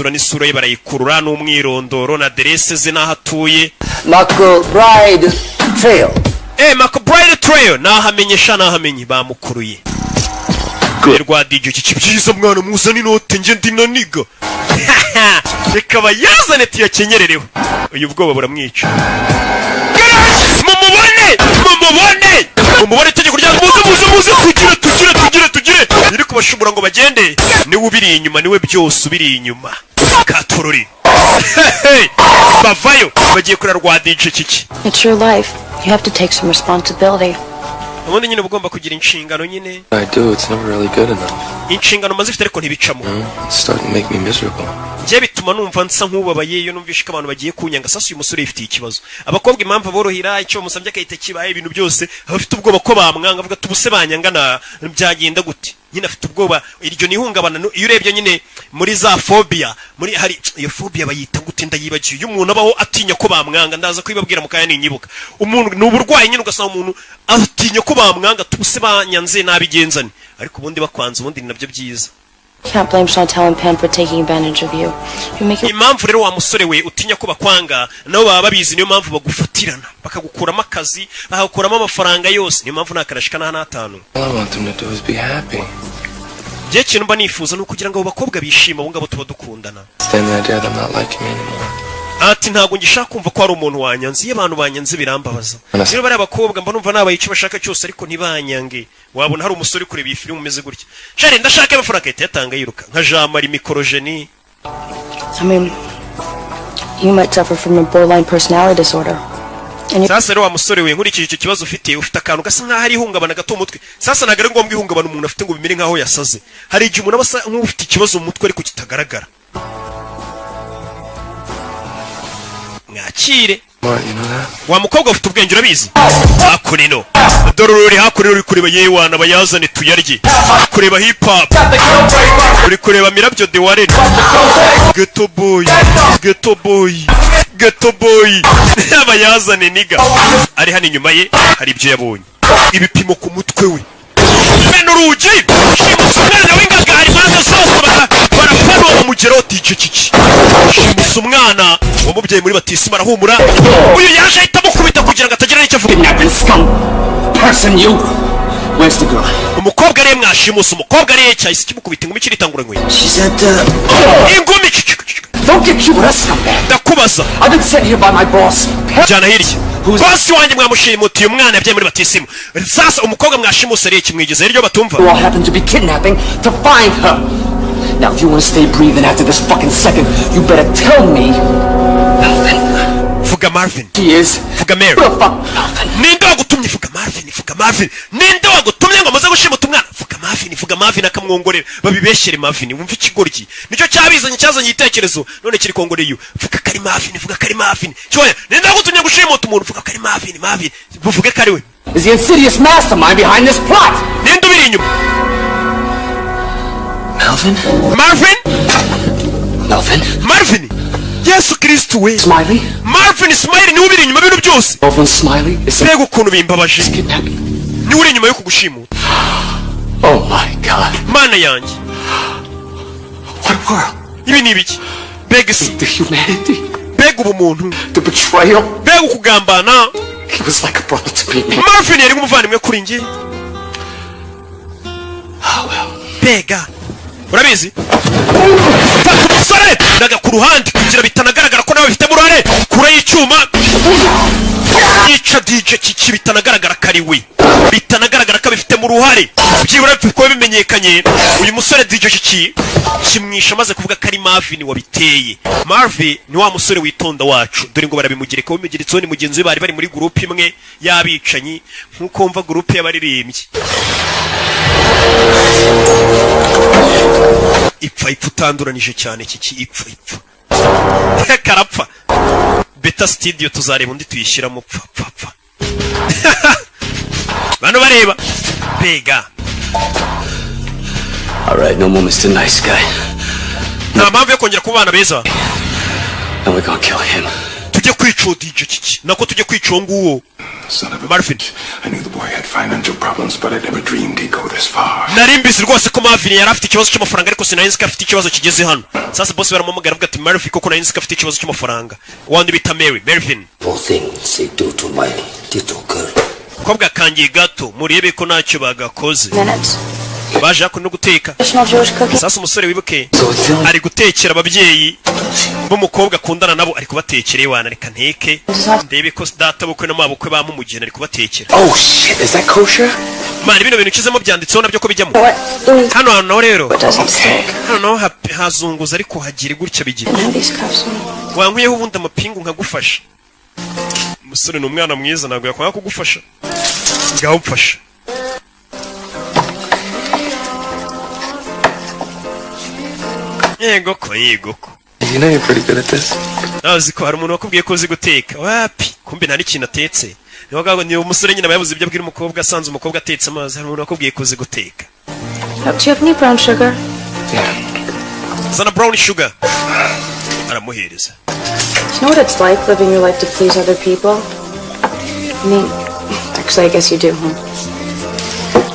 n'isura ye barayikurura n'umwirondoro na aderese ze n'aho atuye McBride Trail McBride Trail n'ahamenye bamukuruye rwa DJ Kiki byiza mwana muzana inote nge ndinaniga reka bayazane tuyakenyerereho uyu bwoba buramwica mumubone mumubone itegeko rya muze tugire iri kubashumura ngo bagende niwe ubiri inyuma niwe byose ubiri inyuma katururi bavayo bagiye kurera rwa DJ kiki. It's your life. You have to take some responsibility. ubundi nyine ugomba kugira inshingano nyine. I do, it's never really good enough. Inshingano mazifite ariko ntibicamo. It's starting to make me miserable. Ngiye bituma numva nsa nk'ubabaye iyo numvishe ko abantu bagiye kunyanga sasa uyu musore yifitiye ikibazo. Abakobwa impamvu borohira icyo bamusabye akahita kibaye ibintu byose abafite ubwoba ko bamwanga avuga tubuse banyangana byagenda gute. Nyine afite ubwoba iryo nihungabana iyo urebye nyine muri za phobia muri hari iyo phobia bayita gute ndayibagiye uyu muntu abaho atinya ko bamwanga ndaza kwibabwira mukaya ninyibuka umuntu n'uburwayi nyine ugasanga umuntu atinya ko bamwanga tubuse banyanze nabigenzane ariko ubundi bakwanza ubundi nabyo byiza. Can't blame Chantal and Pam for taking advantage of you. You make it. Impamvu rero wa musore we utinya ko bakwanga nabo baba babizi niyo mpamvu bagufutirana bakagukuramo akazi bakagukuramo amafaranga yose niyo mpamvu nakarashika na 5. All I want them to do is be happy. Je kintu mba nifuza no kugira ngo bakobwa bishima bo ngabo tuba dukundana. Stand the idea that I'm not liking me anymore. Ati ntago ngishaka kumva ko ari umuntu wanyanze iyo abantu banyanze birambabaza. Rero bari abakobwa mba numva nabaye icyo bashaka cyose ariko ntibanyange. Wabona hari umusore kureba iyi film umeze gutya. Shari ndashaka amafaranga yatanga yiruka nka Jean Marie Mikorogeni. I mean, you might suffer from a borderline personality disorder. Sasa rero wa musore we nkurikije icyo kibazo ufite akantu gasa nkaho ari ihungabana gato umutwe. Sasa nagare ngombwa ihungabana umuntu afite ngo bimere nkaho yasaze. Hari igihe umuntu abasa nk'ufite ikibazo mu mutwe ariko kitagaragara. Mwakire. Wa mukobwa ufite ubwenge urabizi. Hakurino. Dorori hakurino uri kureba yewana bayazane tuyarye. Kureba hip hop. Uri kureba Mirabyo de Warren. Ghetto boy. Abayazane niga. Ari hano inyuma ye hari ibyo yabonye. Ibipimo ku mutwe we. Beno rugi. Shimusumwana w'ingagari maze sose barapano umugero DJ kiki. Shimusumwana wamubyaye muri batisima arahumura. Uyu yaje ahita mukubita kugira ngo atagira n'icyo avuga. Person you. Where's the girl? Umukobwa ari mwashimusa umukobwa ari cyahise kimukubita ingumi kiritangura ngwe. She's at ingumi. Don't get you rest up there. Ndakubaza. I've been sent here by my boss. Jana hirya. Boss wanjye mwamushimutiye umwana yabyaye muri batisima. Sasa umukobwa mwashimusa ari kimwigeze ryo batumva. You all happen to be kidnapping to find her. Now if you want to stay breathing after this fucking second, you better tell me. Fuga Marvin. She is. Fuga Mary. Ninde wagutumye Fuga Marvin. Ninde wagutumye ngo maze gushimuta umwana? Fuga Marvin akamwongorera. Babibeshyere Marvin. Wumva ikigoryi. Nicyo cyazanye igitekerezo. None kiri kongoreye. Fuga kari Marvin. Cyoya. Ninde wagutumye gushimuta umuntu? Fuga kari Marvin. Buvuge kari we. Is the insidious mastermind behind this plot? Ninde ubiri inyuma? Marvin. Yesu Kristo we. Smiley. Marvin Smiley ni ubiri inyuma bintu byose. Marvin Smiley is Mbega ukuntu bimbabaje. Ni uri inyuma yo kugushimuta. Oh my God. Mana yanjye. What world? Ibi ni ibiki? Mbega si. The humanity. Mbega ubumuntu. The betrayal. Mbega ukugambana. He was like a brother to me. Marvin yari nk'umuvandimwe kuri njye. Mbega. Urabizi? Fata umusore ndaga ku ruhande kugira bitanagaragara ko nawe bifite uruhare kure y'icyuma yica DJ kiki bitanagaragara kari we bitanagaragara ko bifite uruhare byibura ko bimenyekanye uyu musore DJ kiki kimwisha maze kuvuga ko ari Marvin wabiteye. Marvin ni wa musore witonda wacu dore ngo barabimugireka bimugiritseho ni mugenzi we bari muri groupe imwe yabicanyi nkuko mva groupe y'abaririmbyi. Ipfa utanduranije cyane kiki ipfa karapfa beta studio tuzareba undi tuyishyiramo pfa bano bareba bega. Alright, no more Mr. Nice Guy. Nta mpamvu yo kongera kubana beza. And we're gonna kill him. Tujye kwica DJ kiki nako tujye kwica nguwo. Marvin. I knew the boy had financial problems, but I never dreamed he'd go this far. Narimbise rwose ko Marvin yari afite ikibazo cy'amafaranga ariko sinari nzi ko afite ikibazo kigeze hano. Sasa boss baramumugara avuga ati Marvin koko nari nzi ko afite ikibazo cy'amafaranga. Wandi bita Marvin. Poor things they do to my little girl. Kobwa kangiye gato murebe ko ntacyo bagakoze. Baje no guteka. Sasa umusore wibuke ari gutekera ababyeyi b'umukobwa akundana nabo ari kubatekera iwana reka nteke ndebe ko data bukwe na mabukwe bamumugena ari kubatekera. Oh shit, is that kosher? Mani bino bintu ukizemo byanditseho nabyo ko bijyamo. Hano hantu naho rero hano naho hazunguza ariko hagire gutya bigira. Wankwiyeho ubundi amapingu nkagufasha. Umusore ni umwana mwiza ntabwo yakwanga kugufasha. Ngaho mfasha. Yego ko. You know you're pretty good at this. Nazi ko hari umuntu wakubwiye ko uzi guteka. Wapi? Kumbe nta n'ikintu atetse. Ni umusore nyine bayabuze ibyo abwira umukobwa asanze umukobwa atetse amazi. Hari umuntu wakubwiye ko uzi guteka. Do you have any brown sugar? Yeah. Zana brown sugar. Aramuhereza. Do you know what it's like living your life to please other people? I mean, actually, I guess you do, huh?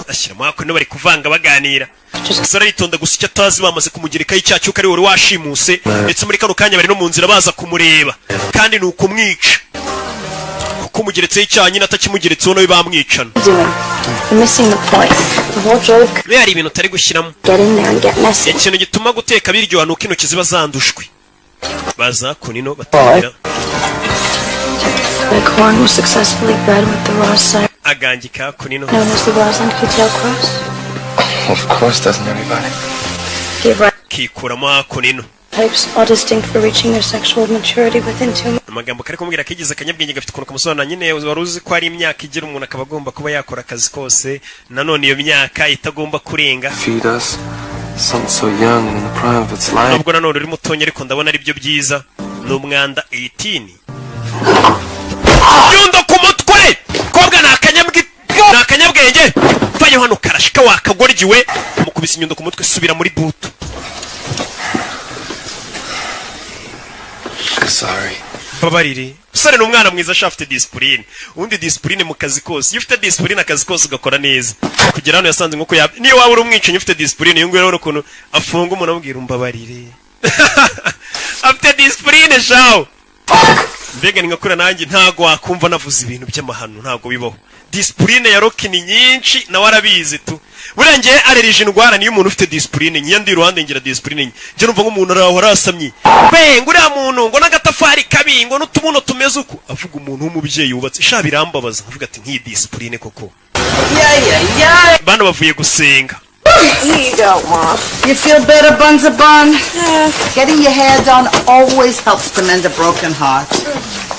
Ashyira mwako bari kuvanga baganira. Umusore aritonda gusa icyo atazi bamaze kumugirikaho icyaha cy'uko ari we washimuse ndetse muri kano kanya bari no mu nzira baza kumureba kandi ni ukumwica kuko umugeretseho icyaha nyine atakimugeretseho nawe bamwicana. Hari ibintu utari gushyiramo. Ikintu gituma guteka biryoha nuko intoki ziba zandushwe. Baza kunino batangira. My corn was successfully bred with the raw sire. Agangi ka kunino. Known as the Rosalind Coutel cross. Of course, doesn't everybody? Kikuramo kunino. Types all distinct for reaching their sexual maturity within 2 months. Amagambo kari kumubwira kigize akanyabwenge gafite ukuntu kamusobanura nyine wari uzi ko ari imyaka igira umuntu akaba agomba kuba yakora akazi kose nanone iyo myaka itagomba kurenga. Feed us something so young and in the prime of its life. Nubwo nanone uri mutonye ariko ndabona ari byo byiza n'umwanda 18. Yundo ku mutwe kobwa nakanyabwenge vayo hano karashika wakagorgiwe mukubise inyundo ku mutwe subira muri buto. Sorry. Babarire. Usare n'umwana mwiza shafite discipline. Undi discipline mu kazi kose. Iyo ufite discipline akazi kose ugakora neza. Kugera hano yasanze nko ya niyo waba uri umwicanyi ufite discipline yungu rero ukuntu afunga umuntu amubwira umbabarire. Afite discipline shawo. Mbega ni ngakura nanjye ntago wakumva navuze ibintu by'amahano ntago bibaho. Discipline ya Rocky ni nyinshi na warabizi tu. Burengeye arerije indwara niyo umuntu ufite discipline nyiya ndi ruhande ngira discipline nje numva nk'umuntu araho arasamye be nguriya muntu ngo nagatafari kabi ngo n'utubuno tumeze uko avuga umuntu w'umubyeyi yubatse sha birambabaza avuga ati nki discipline koko bana bavuye gusenga. Here you go, Mom. You feel better, Bunza Bun? Yeah. Getting your hair done always helps to mend a broken heart.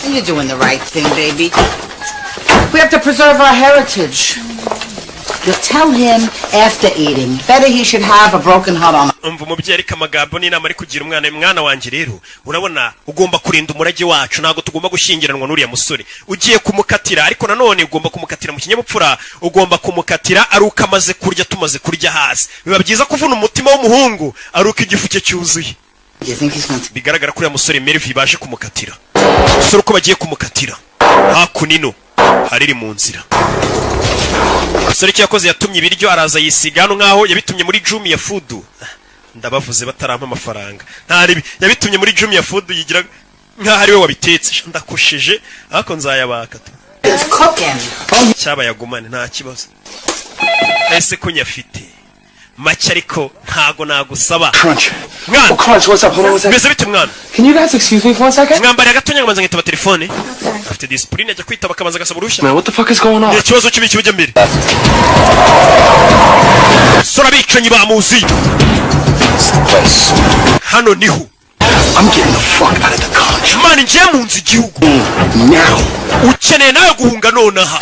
You're doing the right thing, baby. We have to preserve our heritage. You'll tell him after eating. Better he should have a broken heart on. Umva umubyeyi ariko amagambo ni inama ari kugira umwana wanje rero urabona ugomba kurinda umurage wacu ntago tugomba gushyingiranwa n'uriya musore ugiye kumukatira ariko nanone ugomba kumukatira mu kinyabupfura ugomba kumukatira ari uko amaze kurya tumaze kurya hasi biba byiza kuvuna umutima w'umuhungu ari uko igifu cye cyuzuye. Bigaragara ko uriya musore Melvin baje kumukatira usore uko bagiye kumukatira hakunino hariri mu nzira. Umusore cyakoze yatumye ibiryo araza yisiga hano nkaho yabitumye muri Jumia Food. Ndabavuze batarampa amafaranga ntari yabitumye muri Jumia Food yigira nkaho ari we wabitetse ndakosheje ariko nzayabaka tu cyaba yagumane nta kibazo ese ko nyafite make ariko ntago nagusaba. Mwana Crunch, what's up? Hold on one second. Mbese bite mwana? Can you guys excuse me for 1 second? Mwambare gatonya ngamanza ngitaba telefone. Afite discipline ajya kwitaba kabanza gasaba urushya. Man, what the fuck is going on? Ikibazo cy'ibiki bijya mbere. Sora bicanyi bamuzi. Hano niho. I'm getting the fuck out of the country. Man, nje munzi igihugu. Now. Ukeneye nawe guhunga nonaha.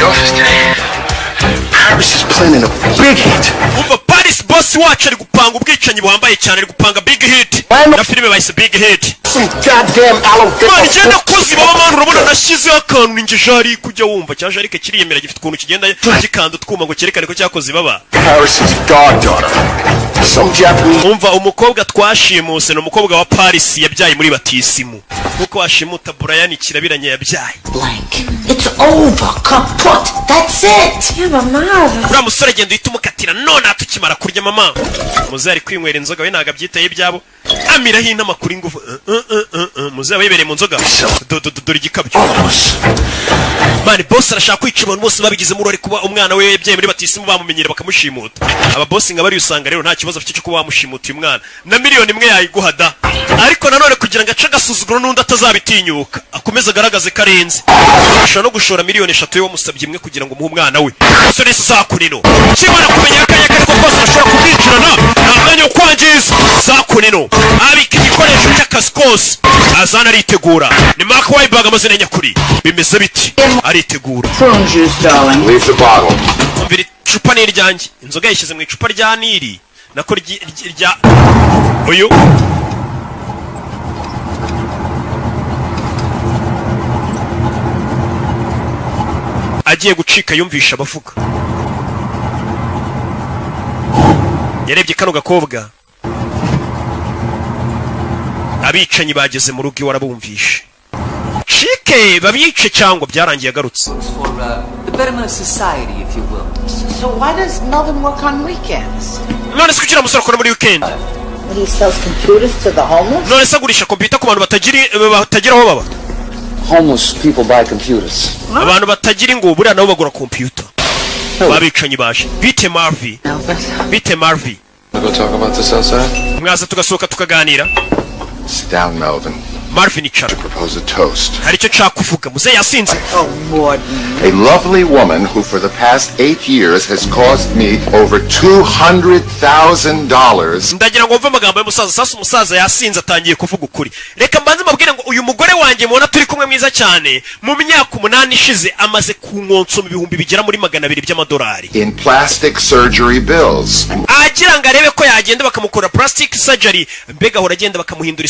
Paris is planning a big hit. Umva Paris boss wacu ari gupanga ubwicanyi buhambaye cyane ari gupanga big hit. Na filime bayise big hit. Some goddamn alligator. Man, nje nakozi baba man urabona nashyizeho akantu ninje jari kujya wumva cyaje ariko kiriyemera gifite ukuntu kigenda gikanda twuma ngo cyerekane ko cyakoze baba. Paris is goddaughter. Some Japanese. Umva umukobwa twashimuse no umukobwa wa Paris yabyaye muri batisimu. Kuko washimuta Brian kirabiranye yabyaye. Blank It's over. Kaput. That's it. Yeah, Mama. uriya musore agenda uhita umukatira none tukimara kurya mama muze ari kwinywera inzoga we ntago abyitaye ibyabo amiraho inama kuri ngufu muze aba yibereye mu nzoga dore igikabyo mani boss arashaka kwica abantu bose babigizemo uruhare kuba umwana we yabyaye muri batisimu bamumenyera bakamushimuta aba boss nga bari usanga rero nta kibazo afite cyo kuba bamushimuta uyu mwana na miliyoni imwe yayiguhada ariko nanone kugira ngo ace agasuzuguro n'undi atazabitinyuka akomeza agaragaze karenze ashobora no gushora miliyoni 3 yo musabye imwe kugira ngo muhe umwana we so nese zakunino kimara kumenya akanya kariko kose ashobora kubwicirana nta mwanya wo kwangiza zakunino abika igikoresho cy'akazi kose azana aritegura ni Mark Wahlberg amazina nyakuri bimeze biti aritegura Leave the bottle. umvira icupa ni iryanjye inzoga yishyize mu icupa rya Nili nako rya uyu agiye gucika yumvisha abavuga yarebye kano gakobwa abicanyi bageze mu rugo warabumvishe chike babice cyangwa byarangiye agarutse The betterment of society, if you will. So why does Melvin work on weekends? none se kugira musoro akora muri weekend He sells computers to the homeless? none se agurisha computer ku bantu batagira aho baba Homeless people buy computers. abantu batagira ngo buriya nabo bagura computer babicanyi baje bite Marvy We'll go talk about this outside. mwaza tugasohoka tukaganira Sit down, Melvin. Marvin icara Propose a toast. hari icyo nshaka kuvuga muze yasinze A lovely woman who for the past 8 years has cost me over $200,000. ndagira ngo mve amagambo y'umusaza sasa umusaza yasinze atangiye kuvuga ukuri reka mbanze mabwire ngo uyu mugore wanjye mubona turi kumwe mwiza cyane mu myaka 8 ishize amaze kunkonsoma ibihumbi bigera muri $200 by'amadolari In plastic surgery bills. agira ngo arebe ko yagenda bakamukora plastic surgery mbega ahora agenda bakamuhindura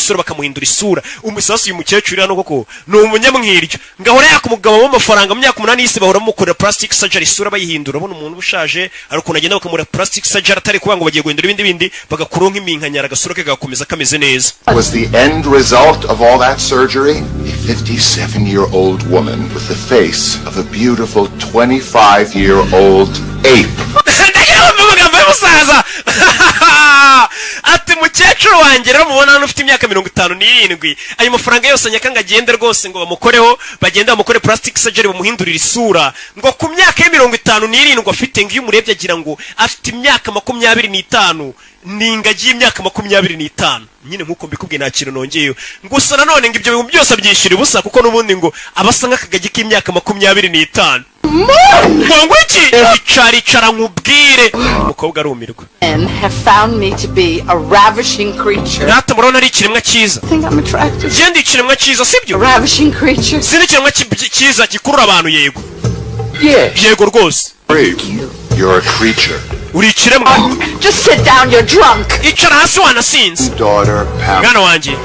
isura umusasu uyu mukecuru hano koko ni umunyamwiryo ngahora yakumugabamo amafaranga mu myaka 8 yise bahora bamukorera plastic surgery isura bayihindura abona umuntu ushaje ari ukuntu agenda bakamura plastic surgery atari kuba ngo bagiye guhindura ibindi bagakuraho nk'iminkanyara agasura ke gakomeza kameze neza Was the end result of all that surgery? A 57-year-old woman with the face of a beautiful 25-year-old ape. umusaza ati mukecuru wanjye rero mubona hano ufite imyaka 57 ayo mafaranga yose anyakanga agende rwose ngo bamukoreho bagenda bamukore plastic surgery bamuhindurira isura ngo ku myaka ya 57 afite ngo iyo umurebye agira ngo afite imyaka 25 n'ingagi y'imyaka 25 nyine nkuko mbikubwiye nta kintu nongeyeyo gusa nanone ngo ibyo bintu byose abyishyura ubusa kuko n'ubundi ngo abasa nk'akagagi k'imyaka 25 ngo iki icara nkubwire umukobwa arumirwa Men have found me to be a ravishing creature. nata murona ari ikiremwa cyiza I think I'm attractive. genda ikiremwa cyiza sibyo Ravishing creature. sindi ikiremwa cyiza gikurura abantu yego yego rwose You're a creature. uri ikiremwa Just sit down, you're drunk. icara hasi wanasinze Daughter Pam. mwana wanjye A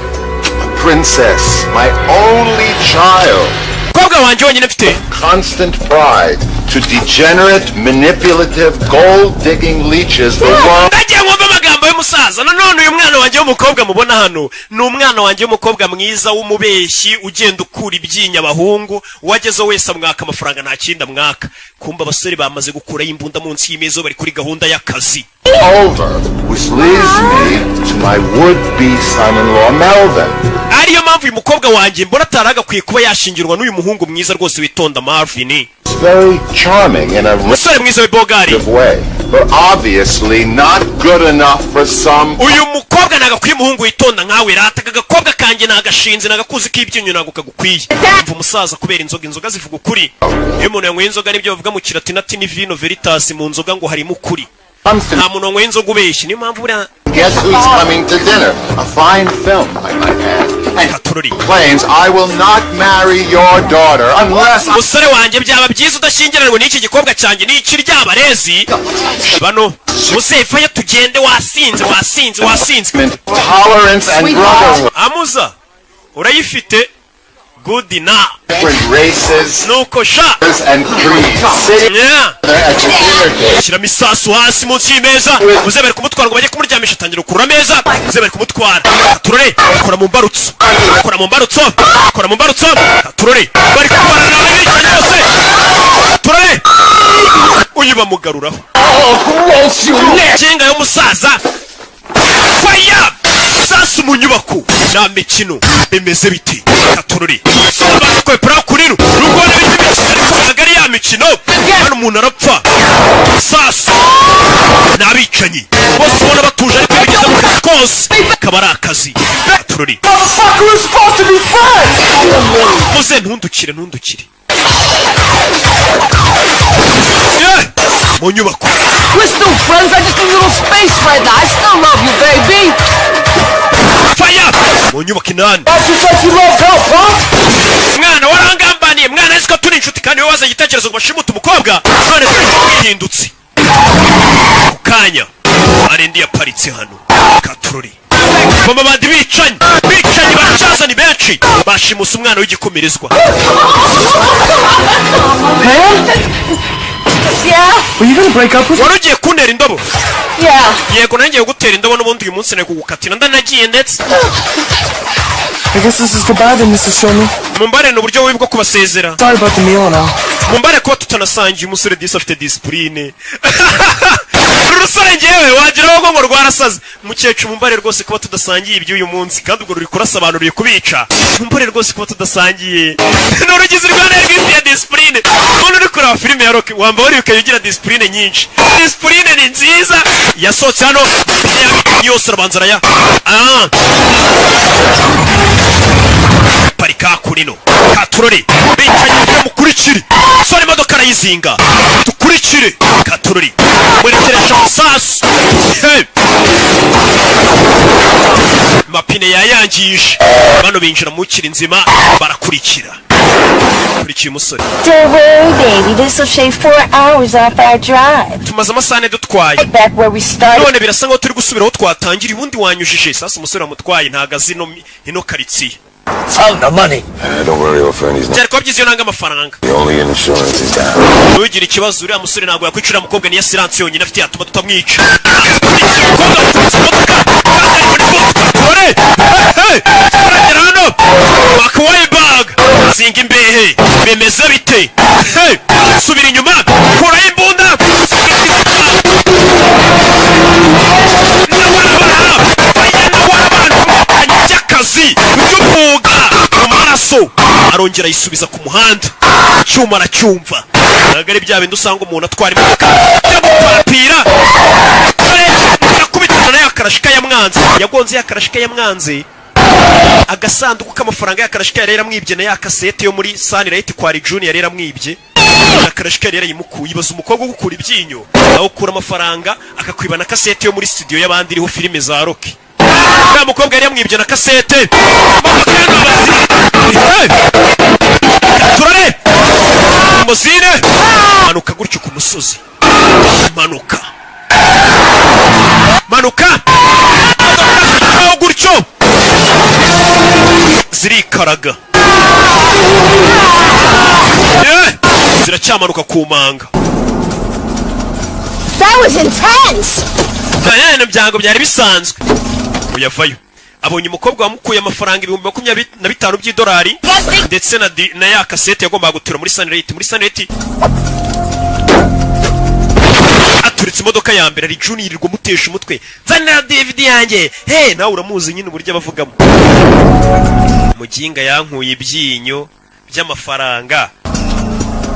princess. My only child. umukobwa wanjye wenyine mfite Constant pride to degenerate, manipulative, gold-digging leeches the world. ndagiye mwumva amagambo y'umusaza nanone uyu mwana wanjye w'umukobwa mubona hano ni umwana wanjye w'umukobwa mwiza w'umubeshyi ugenda ukura ibyinya abahungu uwagezeho wese amwaka amafaranga nta kindi amwaka kumba abasore bamaze gukuraho imbunda munsi y'imeza bari kuri gahunda y'akazi Over, which leads me to my would-be son-in-law Melvin. ariyo mpamvu uyu mukobwa wanjye mbona ataragakwiye kuba yashingirwa n'uyu muhungu mwiza rwose witonda Marvin It's very charming in a umusore mwiza w'ibogari way, but obviously not good enough for some. uyu mukobwa nagakwiye umuhungu witonda nkawe rata agakobwa kanjye nagashinze nagakuzi k'ibyinyo ntago kagukwiye umva umusaza kubera inzoga zivuga ukuri iyo umuntu yanyweye inzoga nibyo bavuga mu kilatini vino veritas mu nzoga ngo harimo ukuri nta muntu wanyweye inzoga ubeshye niyo mpamvu buriya Guess who's coming to dinner? A fine film, I might add. And claims I will not marry your daughter unless I... umusore wanjye byaba byiza udashyingiranwe n'iki gikobwa cyanjye n'iki ry'abarezi bano musefayo tugende wasinze Tolerance and brotherhood. amuza urayifite good enough Different races nuko sha and creeds. Sitting there at your dinner table. shyiramo isasu hasi munsi y'imeza muze bari kumutwara ngo bajye kumuryamisha atangira ukurura ameza muze bari kumutwara turore kora mu mbarutso turore bari kubarana abicanyi bose bamugaruraho gross, you nasty. jenga y'umusaza faya sasa mu nyubako nta mikino bimeze biti katururi sobanura ko epera kurino rugona biti ariko nagari ya mikino hano umuntu arapfa sasa nabicanyi bose ubona batuje ariko bigeze mu kazi kose kaba ari akazi katururi muze ntundukire mu nyubako. We're still friends. I just need a little space right now. I still love you, baby. Fire! Mu nyubako inani. That's just like you love help, huh? Mwana warangambaniye, mwana azi ko turi inshuti kandi wowe waza igitekerezo ngo bashimuta umukobwa. None twihindutse. Kanya. Arendi yaparitse hano. Katururi. Mama bandi bicanyi baracaza ni benshi. Bashimusa umwana w'igikomerezwa. Yeah? Were you gonna break up with me? Warugiye kuntera indobo? Yeah. Yego nangiye gutera indobo n'ubundi uyu munsi nakugukatira ndanagiye ndetse. I guess this is goodbye then, Mr. Shomi. Mumbare n'uburyo bubi bwo kubasezera. Sorry about the meal now. Mumbare kuba tutanasangiye umusore disi afite discipline. Urusore ngewe wagiraho ngo rwarasaze. Mukecuru mumbare rwose kuba tudasangiye ibyo uyu munsi kandi ubwo ruri kurasa abantu ruri kubica. Mumbare rwose kuba tudasangiye. N'urugize rwanda rw'ifite discipline. Umuntu uri kureba filime ya Rocky wamba wari ukayigira discipline nyinshi. Discipline ni nziza. Yasohotse hano yose arabanza ya. Parika kurino. Katurori. Bicaye mukurikire. Sore imodoka arayizinga. Tukurikire. Katurori. Mwerekeresha musasu. Mapine yayangije. Bano binjira mu kiri nzima barakurikira. Kurikiye umusore. Don't worry, baby. This will shave 4 hours off our drive. Tumaze amasane dutwaye. Back where we started. None birasa nkaho turi gusubiraho twatangira ubundi wanyujije. Sasa umusore amutwaye ntagazi ino karitsiye. Found the money. Don't worry, old friend. He's not. Cyari ko byiziyo nanga amafaranga. The only insurance is down. Nugira ikibazo uriya musore ntabwo yakwicira mukobwa niya silence yonyine afite yatuma tutamwica. Wakwaye bag. Zinga imbehe. Bemeze bite. Subira inyuma. Kura imbunda. Akazi by'umwuga mu maraso arongera yisubiza ku muhanda cyuma aracyumva ntabwo ari bya bindi usanga umuntu atwara imodoka y'amupapira yakubitana yakarashika yamwanze yagonze yakarashika yamwanze agasanduku k'amafaranga yakarashika yari yaramwibye na yakasete yo muri Sunlight kwa Junior yari yaramwibye yakarashika yari yarayimukuye ibaza umukobwa gukura ibyinyo aho ukura amafaranga akakwiba na kasete yo muri studio y'abandi iriho filime za Rocky. Nta mukobwa yari yamwibye na kasete. Turare. Muzine. Manuka gutyo ku musozi. Manuka. Aho gutyo. Zirikaraga. Ziracyamanuka ku manga. That was intense. Kayane byango byari bisanzwe. Uyavayo. Abonye umukobwa wamukuye amafaranga 25,000 by'idolari ndetse na ya kasete yagombaga gutura muri Sunlight. Aturitse imodoka ya mbere ari Junior yirirwa mutesha umutwe. Zanira DVD yanjye. Nawe uramuzi nyine uburyo abavugamo. Muginga yankuye ibyinyo by'amafaranga.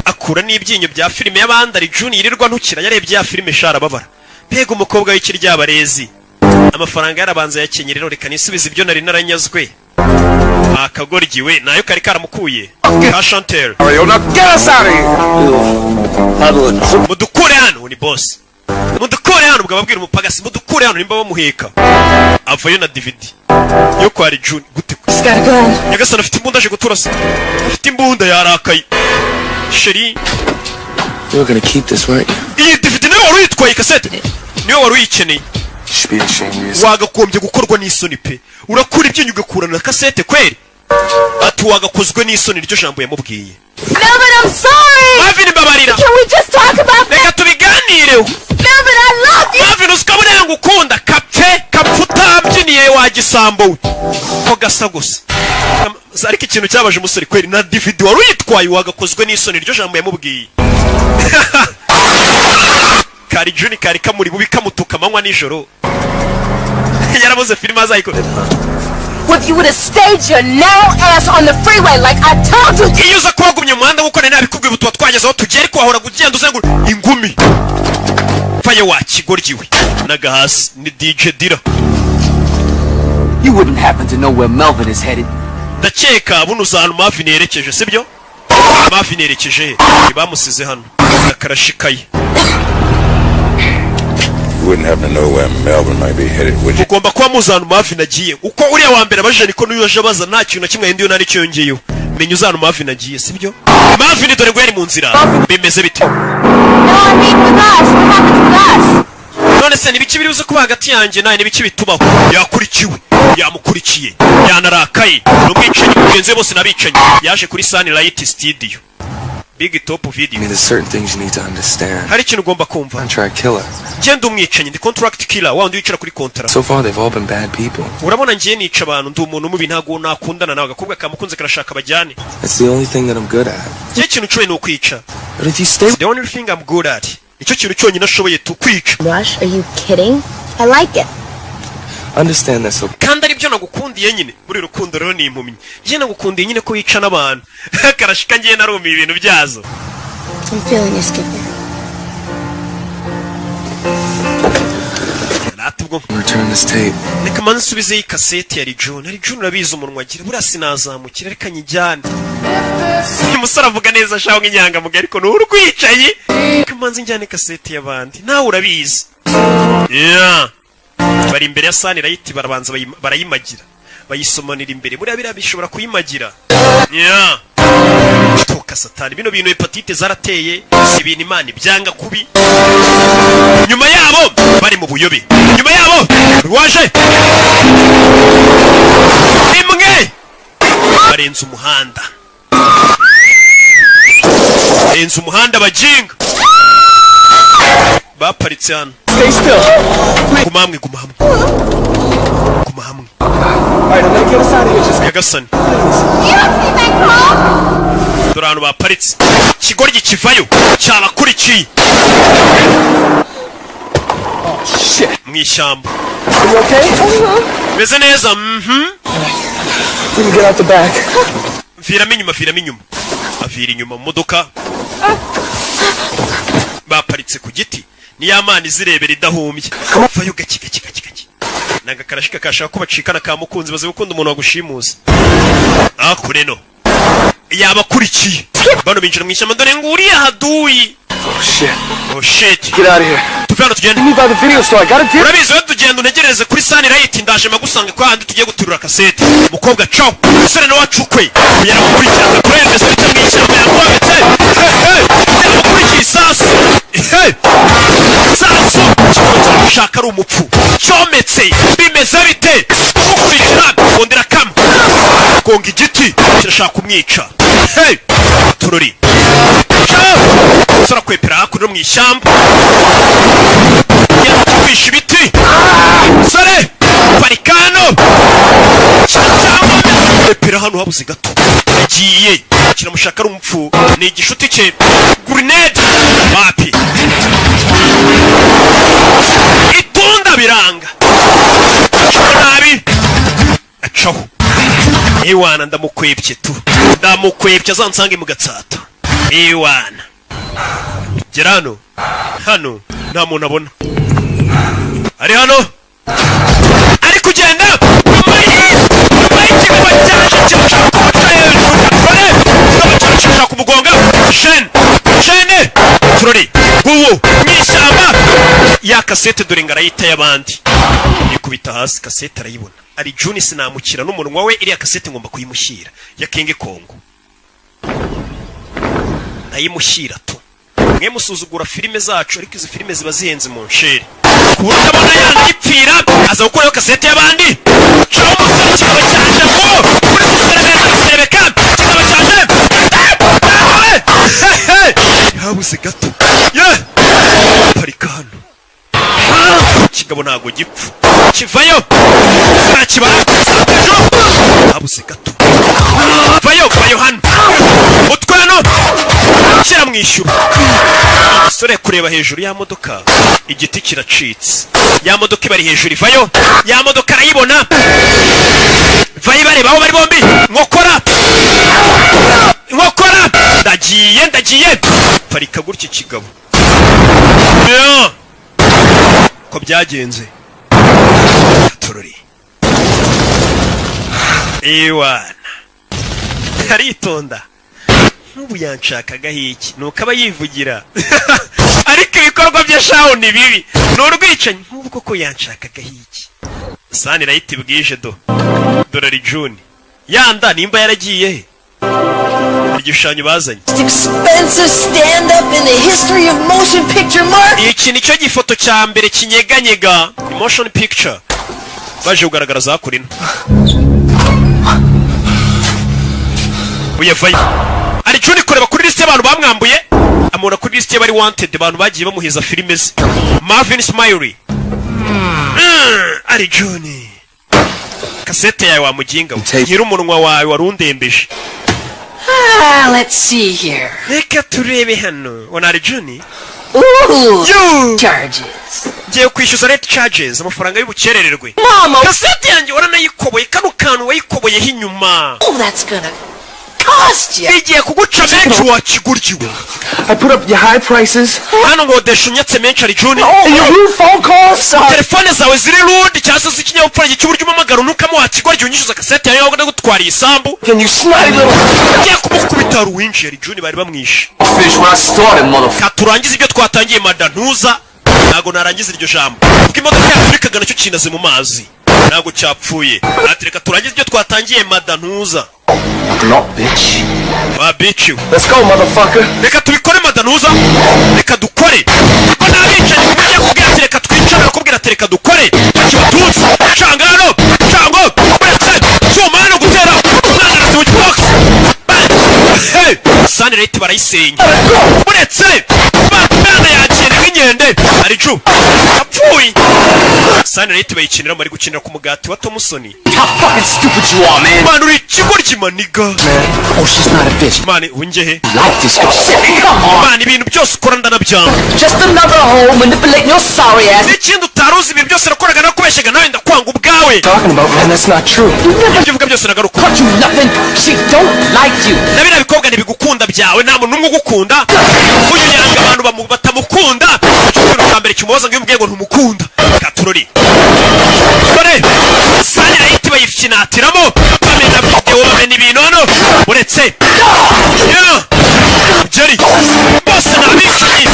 Akura n'ibyinyo bya filime y'abandi ari Junior yirirwa ntukira yarebye ya filime shara babara. Pega umukobwa w'ikirya barezi. Amafaranga yarabanza yakenye rero reka nisubiza ibyo nari naranyazwe. Akagorgiwe nayo kari karamukuye. Ka Chantel. Mudukure hano ni boss. Mudukure hano ubwo babwira umupagasi mudukure hano nimba bamuheka. Avayo na DVD. Yo kwa June gute. Nyagasana afite imbunda aje guturasa. Afite imbunda yarakaye. Sheri. You're gonna keep this, right? Iyi DVD nayo wari uyitwaye kasete. Niyo wari uyikeneye. Wagakombye gukorwa n'isoni pe. Urakura ibyinyo ugakura na kasete kweri. Ati wagakozwe n'isoni ryo jambo yamubwiye. Melvin, I'm sorry. Marvin babarira. Can we just talk about that? Reka tubiganireho. Melvin, I love you. Marvin usikabone ngukunda kapfuta byiniye wa gisambo ko gasa gusa ariko ikintu cyabaje umusore kweri na David wari uyitwaye wagakozwe n'isoni ryo jambo yamubwiye Kari Juni kari kamuri bubi kamutuka manywa nijoro yarabuze filime azayikora. If you would have stayed your narrow ass on the freeway like I told you. Iyo uza kwagumye muhanda nguko nari nabikubwiye butwa twagezeho tugere ariko wahora kugenda uzengura ingumi faye wa kigoryiwe nagahasi ni DJ Dira. You wouldn't happen to know where Melvin is headed. Ndakeka buno uzanu Marvin yerekeje sibyo? Marvin yerekeje bamusize hano akarashikaye. You wouldn't happen to know where Melvin might be headed, would you? Ugomba kuba muzanu Marvin agiye uko uriya wa mbere abaje niko n'uyoje baza nta kintu na kimwe yindi yo nari cyongeyeyo menya uzanu Marvin agiye sibyo? Marvin dore ngo yari mu nzira bimeze bite? No, I mean with us. What happened with us? None se nibiki biri uze kuba hagati yanjye naye nibiki bitubaho yakurikiwe yamukurikiye yanarakaye n'umwicanyi mugenzi we bose nabicanyi yaje kuri Sunlight Studio Big Top Video. I mean, there's certain things you need to understand. Hari ikintu ugomba kumva. Contract killer. Genda umwicanyi ndi contract killer wa ndi wicara kuri contract. So far they've all been bad people. Urabona ngiye nica abantu ndi umuntu mubi ntago nakundana nawe agakobwa kamukunze karashaka bajyane. That's the only thing that I'm good at. Cye kintu cyo ni ukwica. But if you stay, the only thing I'm good at. Icyo kintu cyonyine ashoboye tukwica. Rush, are you kidding? I like it. Understand that so. Kandi ari byo nagukundiye nyine muri rukundo rero ni impumyi. Je nagukundiye nyine ko wica n'abantu. Karashika ngiye narumi ibintu byazo. I'm feeling you, Skipper. Return this tape. Reka mansubize iyi kasete ya John. Ari John urabizi umunwa agira buriya sinazamukira reka nyijyane. Umusore avuga neza shaho nk'inyanga muga ariko n'urwicaye. Reka manzi njyane kasete y'abandi. Nawe urabizi. Yeah. Bari imbere ya Sunlight barabanza barayimagira. Bayisomanira imbere buriya bira bishobora kuyimagira. Yeah. Toka satani bino bintu hepatite zarateye ibintu Imana ibyanga kubi. Nyuma yabo bari mu buyobe. Nyuma yabo waje. Imwe barenze umuhanda. Barenze umuhanda bajinga. Baparitse hano. Stay still. Guma hamwe. Alright, I'm gonna get us out of here. Just Yagasani. You don't see that car? Durano baparitse. Kigoryi kivayo cyabakurikiye. Oh shit. Mwishyamba. Are you okay? Meze neza. Let me get out the back. Viramo inyuma. Avira inyuma mu modoka. Baparitse ku giti. Ni yamana izirebera idahumbye. Vayo gaki. Nanga karashika kashaka ko bacikana ka mukunzi baze gukunda umuntu wagushimuza. Akureno. Yabakurikiye. Bano binjira mwishyamba dore nguri haduyi. Oh shit. Get out of here. Tuvana tugenda. Meet by the video store. I got a deal. Urabizi we tugenda unegereze kuri Sunlight ndaje magusanga kwa handi tugiye guturura kasete. Mukobwa ciao. Sore no wacukwe. Yarakurikira prende se mwishyamba yakwabetse. Yarakurikira sasu. Sasu. Shaka ari umupfu. Cyometse. Bimeze bite? Ukurikira kondera kam. Konga igiti kirashaka kumwica. Turori. Sora kwepera hakuno mu ishyamba. Yakwisha ibiti. Sore parikano. Kwepera hano habuze gato. Yagiye kiramushaka ari umupfu. Ni igishuti cye. Grenade. Wapi. Itunda biranga. Nabi. Acaho. Ewana ndamukwebye tu. Ndamukwebye azansange mu gatsata. Ewana. Gerano. Hano nta muntu abona. Ari hano. Ari kugenda. Kirashaka kumugonga. Shene. Turori. Guwo. Mwishyamba. Ya kasete dore ngarayita y'abandi. Ikubita hasi kasete arayibona. Ari Juni sinamukira n'umunwa we iriya kasete ngomba kuyimushyira. Ya King Kongo. Nayimushyira tu. Mwe musuzugura filime zacu ariko izi filime ziba zihenze mu nsheri. Kuburyo abona yandipfira aza gukora kasete y'abandi. Cyo musore kikaba cyaje ngo kuri kuserebeka kikaba cyaje. Habuze gato. Ye. Parikano. kigabo ntago gipfa kivayo kibara abuze gato vayo hano utwe hano kira mwishyura sore kureba hejuru ya modoka igiti kiracitse ya modoka ibari hejuru ivayo ya modoka arayibona vayo bareba aho bari bombi nkokora ndagiye parika gutya kigabo ko byagenze tururi ewana aritonda nk'ubu yanshakaga hiki nuko aba yivugira ariko ibikorwa bya shaho ni bibi ni urwicanyi nk'ubu koko yanshakaga hiki sani rayiti bwije dorari juni yanda nimba yaragiye he igishushanyo bazanye iki nicyo gifoto cya mbere kinyeganyega motion picture baje kugaragara za kurino uyevayo ari Juni kureba kuri liste y'abantu bamwambuye amubona kuri liste y'abari wanted abantu bagiye bamuhiza filime ze Marvin Smiley ari Juni kasete yawe wamuginga nyiri umunwa wawe warundembeje let's see here. Reka turebe hano wana ari Juni Charges. Ngiye kwishyuza rate charges amafaranga y'ubukerererwe Mama, kasete yanjye waranayikoboye kano kantu wayikoboyeho inyuma that's gonna cost you. Igiye kuguca menshi wakiguryiwe. I put up your high prices. Hano ngodesha unyatse menshi ari Juni. And your rude phone calls. Telefone zawe ziri rude cyangwa se ikinyabupfura cy'uburyo umamagara unukamo wakiguryiwe unyishyuza kasete yawe ngo ndagutwara isambu. Can you snide little? Ngiye kumukubita ruwinshi ari Juni bari bamwishe. Finish when I started, motherfucker. Katurangiza ibyo twatangiye madantuza. Nago narangiza iryo jambo. Kuko imodoka yaturikaga nacyo kinaze mu mazi. Nago cyapfuye. Ati reka turangize ibyo twatangiye madantuza. Not bitch. Bitch you. Let's go, motherfucker. Reka tubikore madanuza. Reka dukore. Ko nabicaye kumenya kubwira ati reka twicara kubwira ati reka dukore. Kibatutsi. Changano. Chango. Cyumano gutera. Nana mu box. Hey, Sunny rate barayisenya. Uretse. Bana yakire nk'inyende. Ari Ju. Apfuye. Sunny rate bayikinira bari gukinira ku mugati wa Thompson. How fucking stupid you are, man. Man, uri kigoryi maniga. Man, oh, she's not a bitch. Man, ungehe. Like this girl. Come on. Man, ibintu byose ukora ndanabyanga. Just another hoe manipulating your sorry ass. N'ikindi utaruzi ibintu byose nakoraga nakubeshaga nawe ndakwanga ubwawe. Talking about, man, that's not true. Ibyo uvuga byose nagaruka. Cut you nothing. She don't like you. Nabina bikobwa ntibigukunda byawe nta muntu umwe ugukunda. Uyu yanga abantu batamukunda. Ikintu cya mbere kimubaza ngo yumubwiye ngo ntumukunda. Katurori. Kore. Sani rayiti bayifinatiramo. Bamena video bamena ibintu hano. Uretse. Jerry. Bose nabishyi.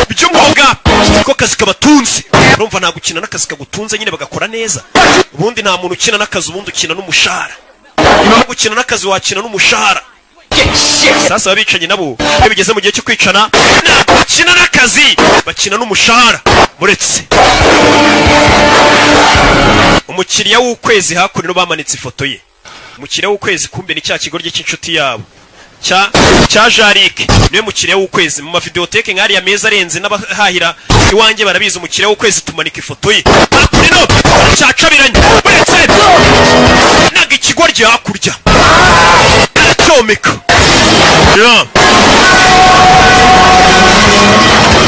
By'umwuga. Ko kazi kabatunze. Urumva nta gukina n'akazi kagutunze nyine bagakora neza. Ubundi nta muntu ukina n'akazi ubundi ukina n'umushahara. Niba gukina n'akazi wakina n'umushahara. Sasa abicanye nabo bigeze mu gihe cyo kwicana bakina n'akazi bakina n'umushahara muretse umukiriya w'ukwezi hakurino bamanitse ifoto ye umukiriya w'ukwezi kumbe ni cya kigorye cy'inshuti yabo cya Jarike niwe mukiriya w'ukwezi mu mavideoteke nk'ari ya meza arenze n'abahahira iwanjye barabizi umukiriya w'ukwezi tumanika ifoto ye hakurino cyacabiranye muretse naga ikigorye hakurya aracyomeka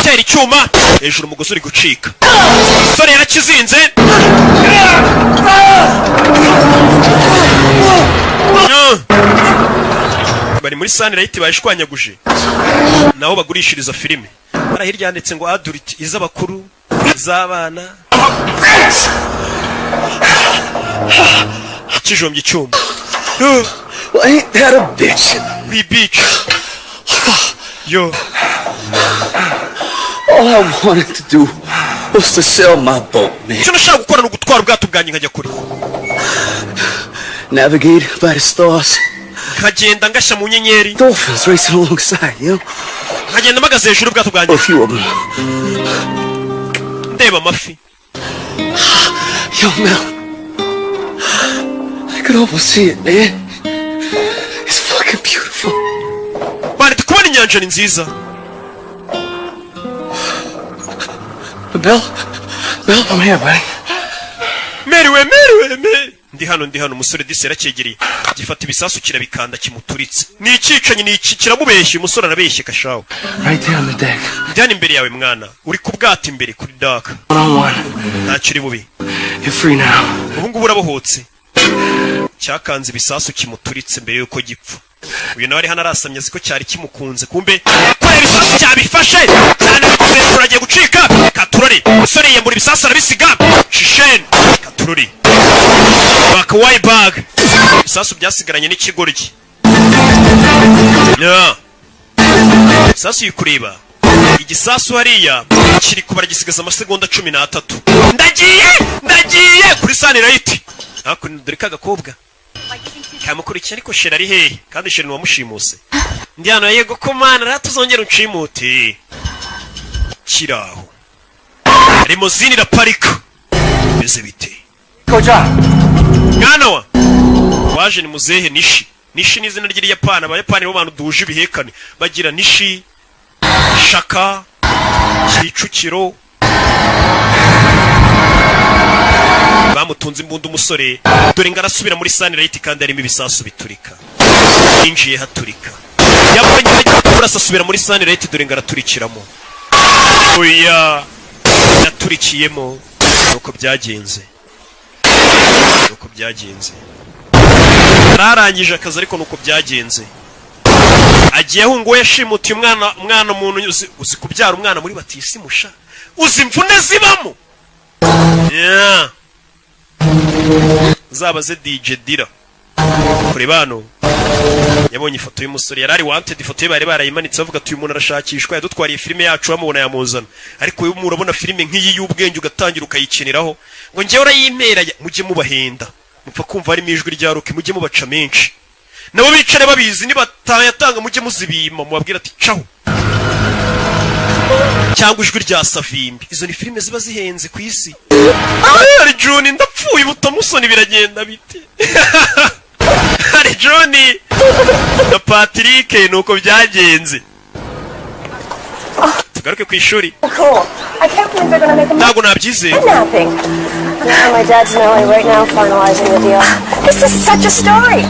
tera icyuma hejuru umugozi uri gucika sore yarakizinze bari muri Sunny Rayiti bayishwanyaguje naho bagurishiriza filime bara hirya yanditse ngo adult iz'abakuru iz'abana kijombye icyuma. Well, ain't that a bitch? We bitch. Yo. All I wanted to do was to sell my boat, man. Cyo nashaka gukora no gutwara ubwato bwanjye nkajya kuri. Navigate by the stars. Nkagenda ngasha mu nyenyeri. Dolphins racing alongside, you know. Nkagenda mpagaze hejuru ubwato bwanjye. A few of them. Ndeba amafi. Yo, man. I could almost see it, man. It's fucking beautiful. Bari tukubona inyanja ni nziza. Bill, I'm here, buddy. Meriwe. Ndi hano umusore disi yarakyegereye. Gifata ibisasu kirabikanda kimuturitse. Ni icicanye ni iki kiramubeshye umusore arabeshye kashaho. Right there on the deck. Ndani imbere yawe mwana. Uri kubwata imbere kuri dock. Ntacyo bubi. You're free now. Ubu ngubu urabohotse. Cyakanze ibisasu kimuturitse mbere yuko gipfa. Uyu nawe ari hano arasamye ziko cyari kimukunze kumbe kore ibisasu cyabifashe cyane bikomeye uragiye gucika Katurori umusore yembura ibisasu arabisiga Shishen Katurori bakawai bag ibisasu byasigaranye n'ikigoryi ya ibisasu yikureba igisasu hariya kiri kubara gisigaza amasegonda 13 ndagiye kuri Sunlight hakuno dore kagakobwa kamukurikira ariko shera ari hehe kandi shera wamushimuse ndi hano yego ko mana ratuzongera uncimute kiraho limousine la parika beze bite Koja mwana waje ni muzehe Nishi ni izina ry'Iyapani abayapani bo bantu duje ibihekane bagira Nishi Shaka Kicukiro bamutunze imbunda umusore dore ngarasubira muri Sunlight kandi arimo ibisasu biturika injiye haturika yabonye kurasa asubira muri Sunlight dore ngaraturikiramo oya yaturikiyemo nuko byagenze ararangije akazi ariko nuko byagenze agiye ngo yashimutiye umwana umuntu uzi kubyara umwana muri batisi musha uzi imvune zibamo yeah. Zabaze DJ Dira kuri bano yabonye ifoto y'umusore yarari wanted ifoto ye bari barayimanitse bavuga ati uyu muntu arashakishwa yadutwariye filime yacu bamubona yamuzana ariko uyu muntu urabona filime nk'iyi y'ubwenge ugatangira ukayikiniraho ngo ngiye urayimpera mujye mubahenda mupfa kumva harimo ijwi rya Rock mujye mubaca menshi nabo bicare babizi nibatayatanga mujye muzibima mubabwira ati caho cyangwa ijwi rya Savimbi izo ni filime ziba zihenze ku isi ari Juni ndapfuye butamusoni biragenda bite ari Juni na Patrick nuko byagenze tugaruke ku ishuri ntabwo nabyize My dad's in LA right now finalizing the deal. This is such a story.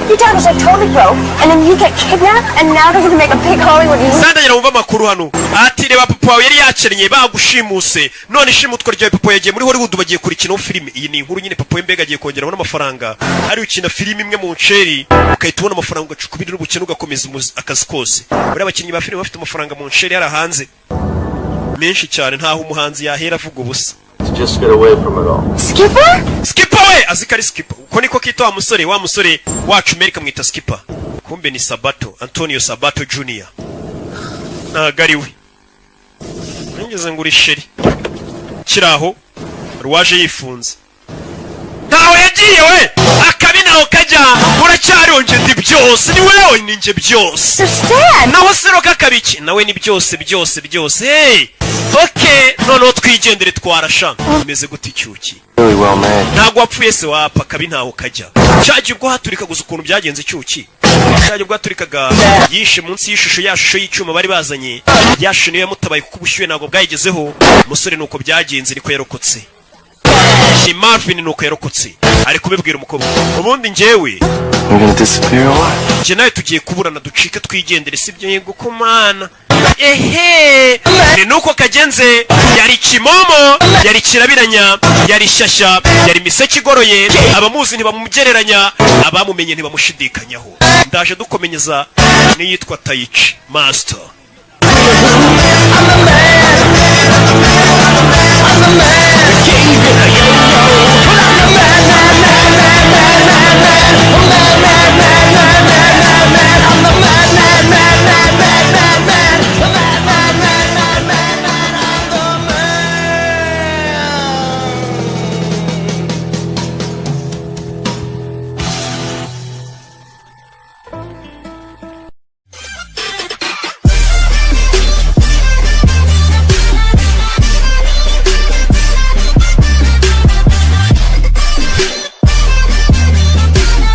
Your dad was like totally broke, and then you get kidnapped, and now they're gonna make a big Hollywood movie. Sandagira umva makuru hano. Ati reba papa wawe yari yaceranye bagushimuse. None ishimutwa rya papa yagiye muri Hollywood bagiye kurikina filime. Iyi ni inkuru nyine papa wembega agiye kongeraho n'amafaranga. Ari ukina filime imwe mu nceri, ukahita ubona amafaranga ugacukubira n'ubukene ugakomeza akazi kose. Bari abakinnyi ba filime bafite amafaranga mu nceri yarahanze. Menshi cyane ntaho umuhanzi yahera avuga ubusa. Just get away from it all. Skipper? Skipper we! Azikari Skipper. Uko niko kita wa musore wacu Amerika mwita Skipper. Kumbe ni Sabato, Antonio Sabato Jr. Gariwe. Ngeze nguri sheri. Kiraho ruwaje yifunze. Ntawe yagiye we! Akabinaho kajya uracyari ndi byose ni wewe ninje byose. Naho sero kakabiki nawe ni byose. Hey! Okay, none twigendere twarasha. Imeze guti cyuki. Really well made. Ntago wapfuye se wapa kabinaho kajya. Cyaje ubwo haturika guza ukuntu byagenze cyuki. Cyaje ubwo haturikaga yishe munsi y'ishusho yashusho y'icyuma bari bazanye. Yashusho niyo yamutabaye kuko ubushyuhe ntago bwayigezeho. Umusore nuko byagenze niko yarokotse. Ni Marvin nuko yarokotse. Ari kubibwira umukobwa. Ubundi njyewe We're gonna disappear or what? Je nawe tugiye kuburana ducika twigendere sibyo yego ko mana. Ehe ni nuko kagenze yari kimomo yari kirabiranya yari shyashya yari miseke igoroye abamuzi ntibamugereranya abamumenye ntibamushidikanyaho ndaje dukomenyeza niyitwa Taichi Master. I'm the man.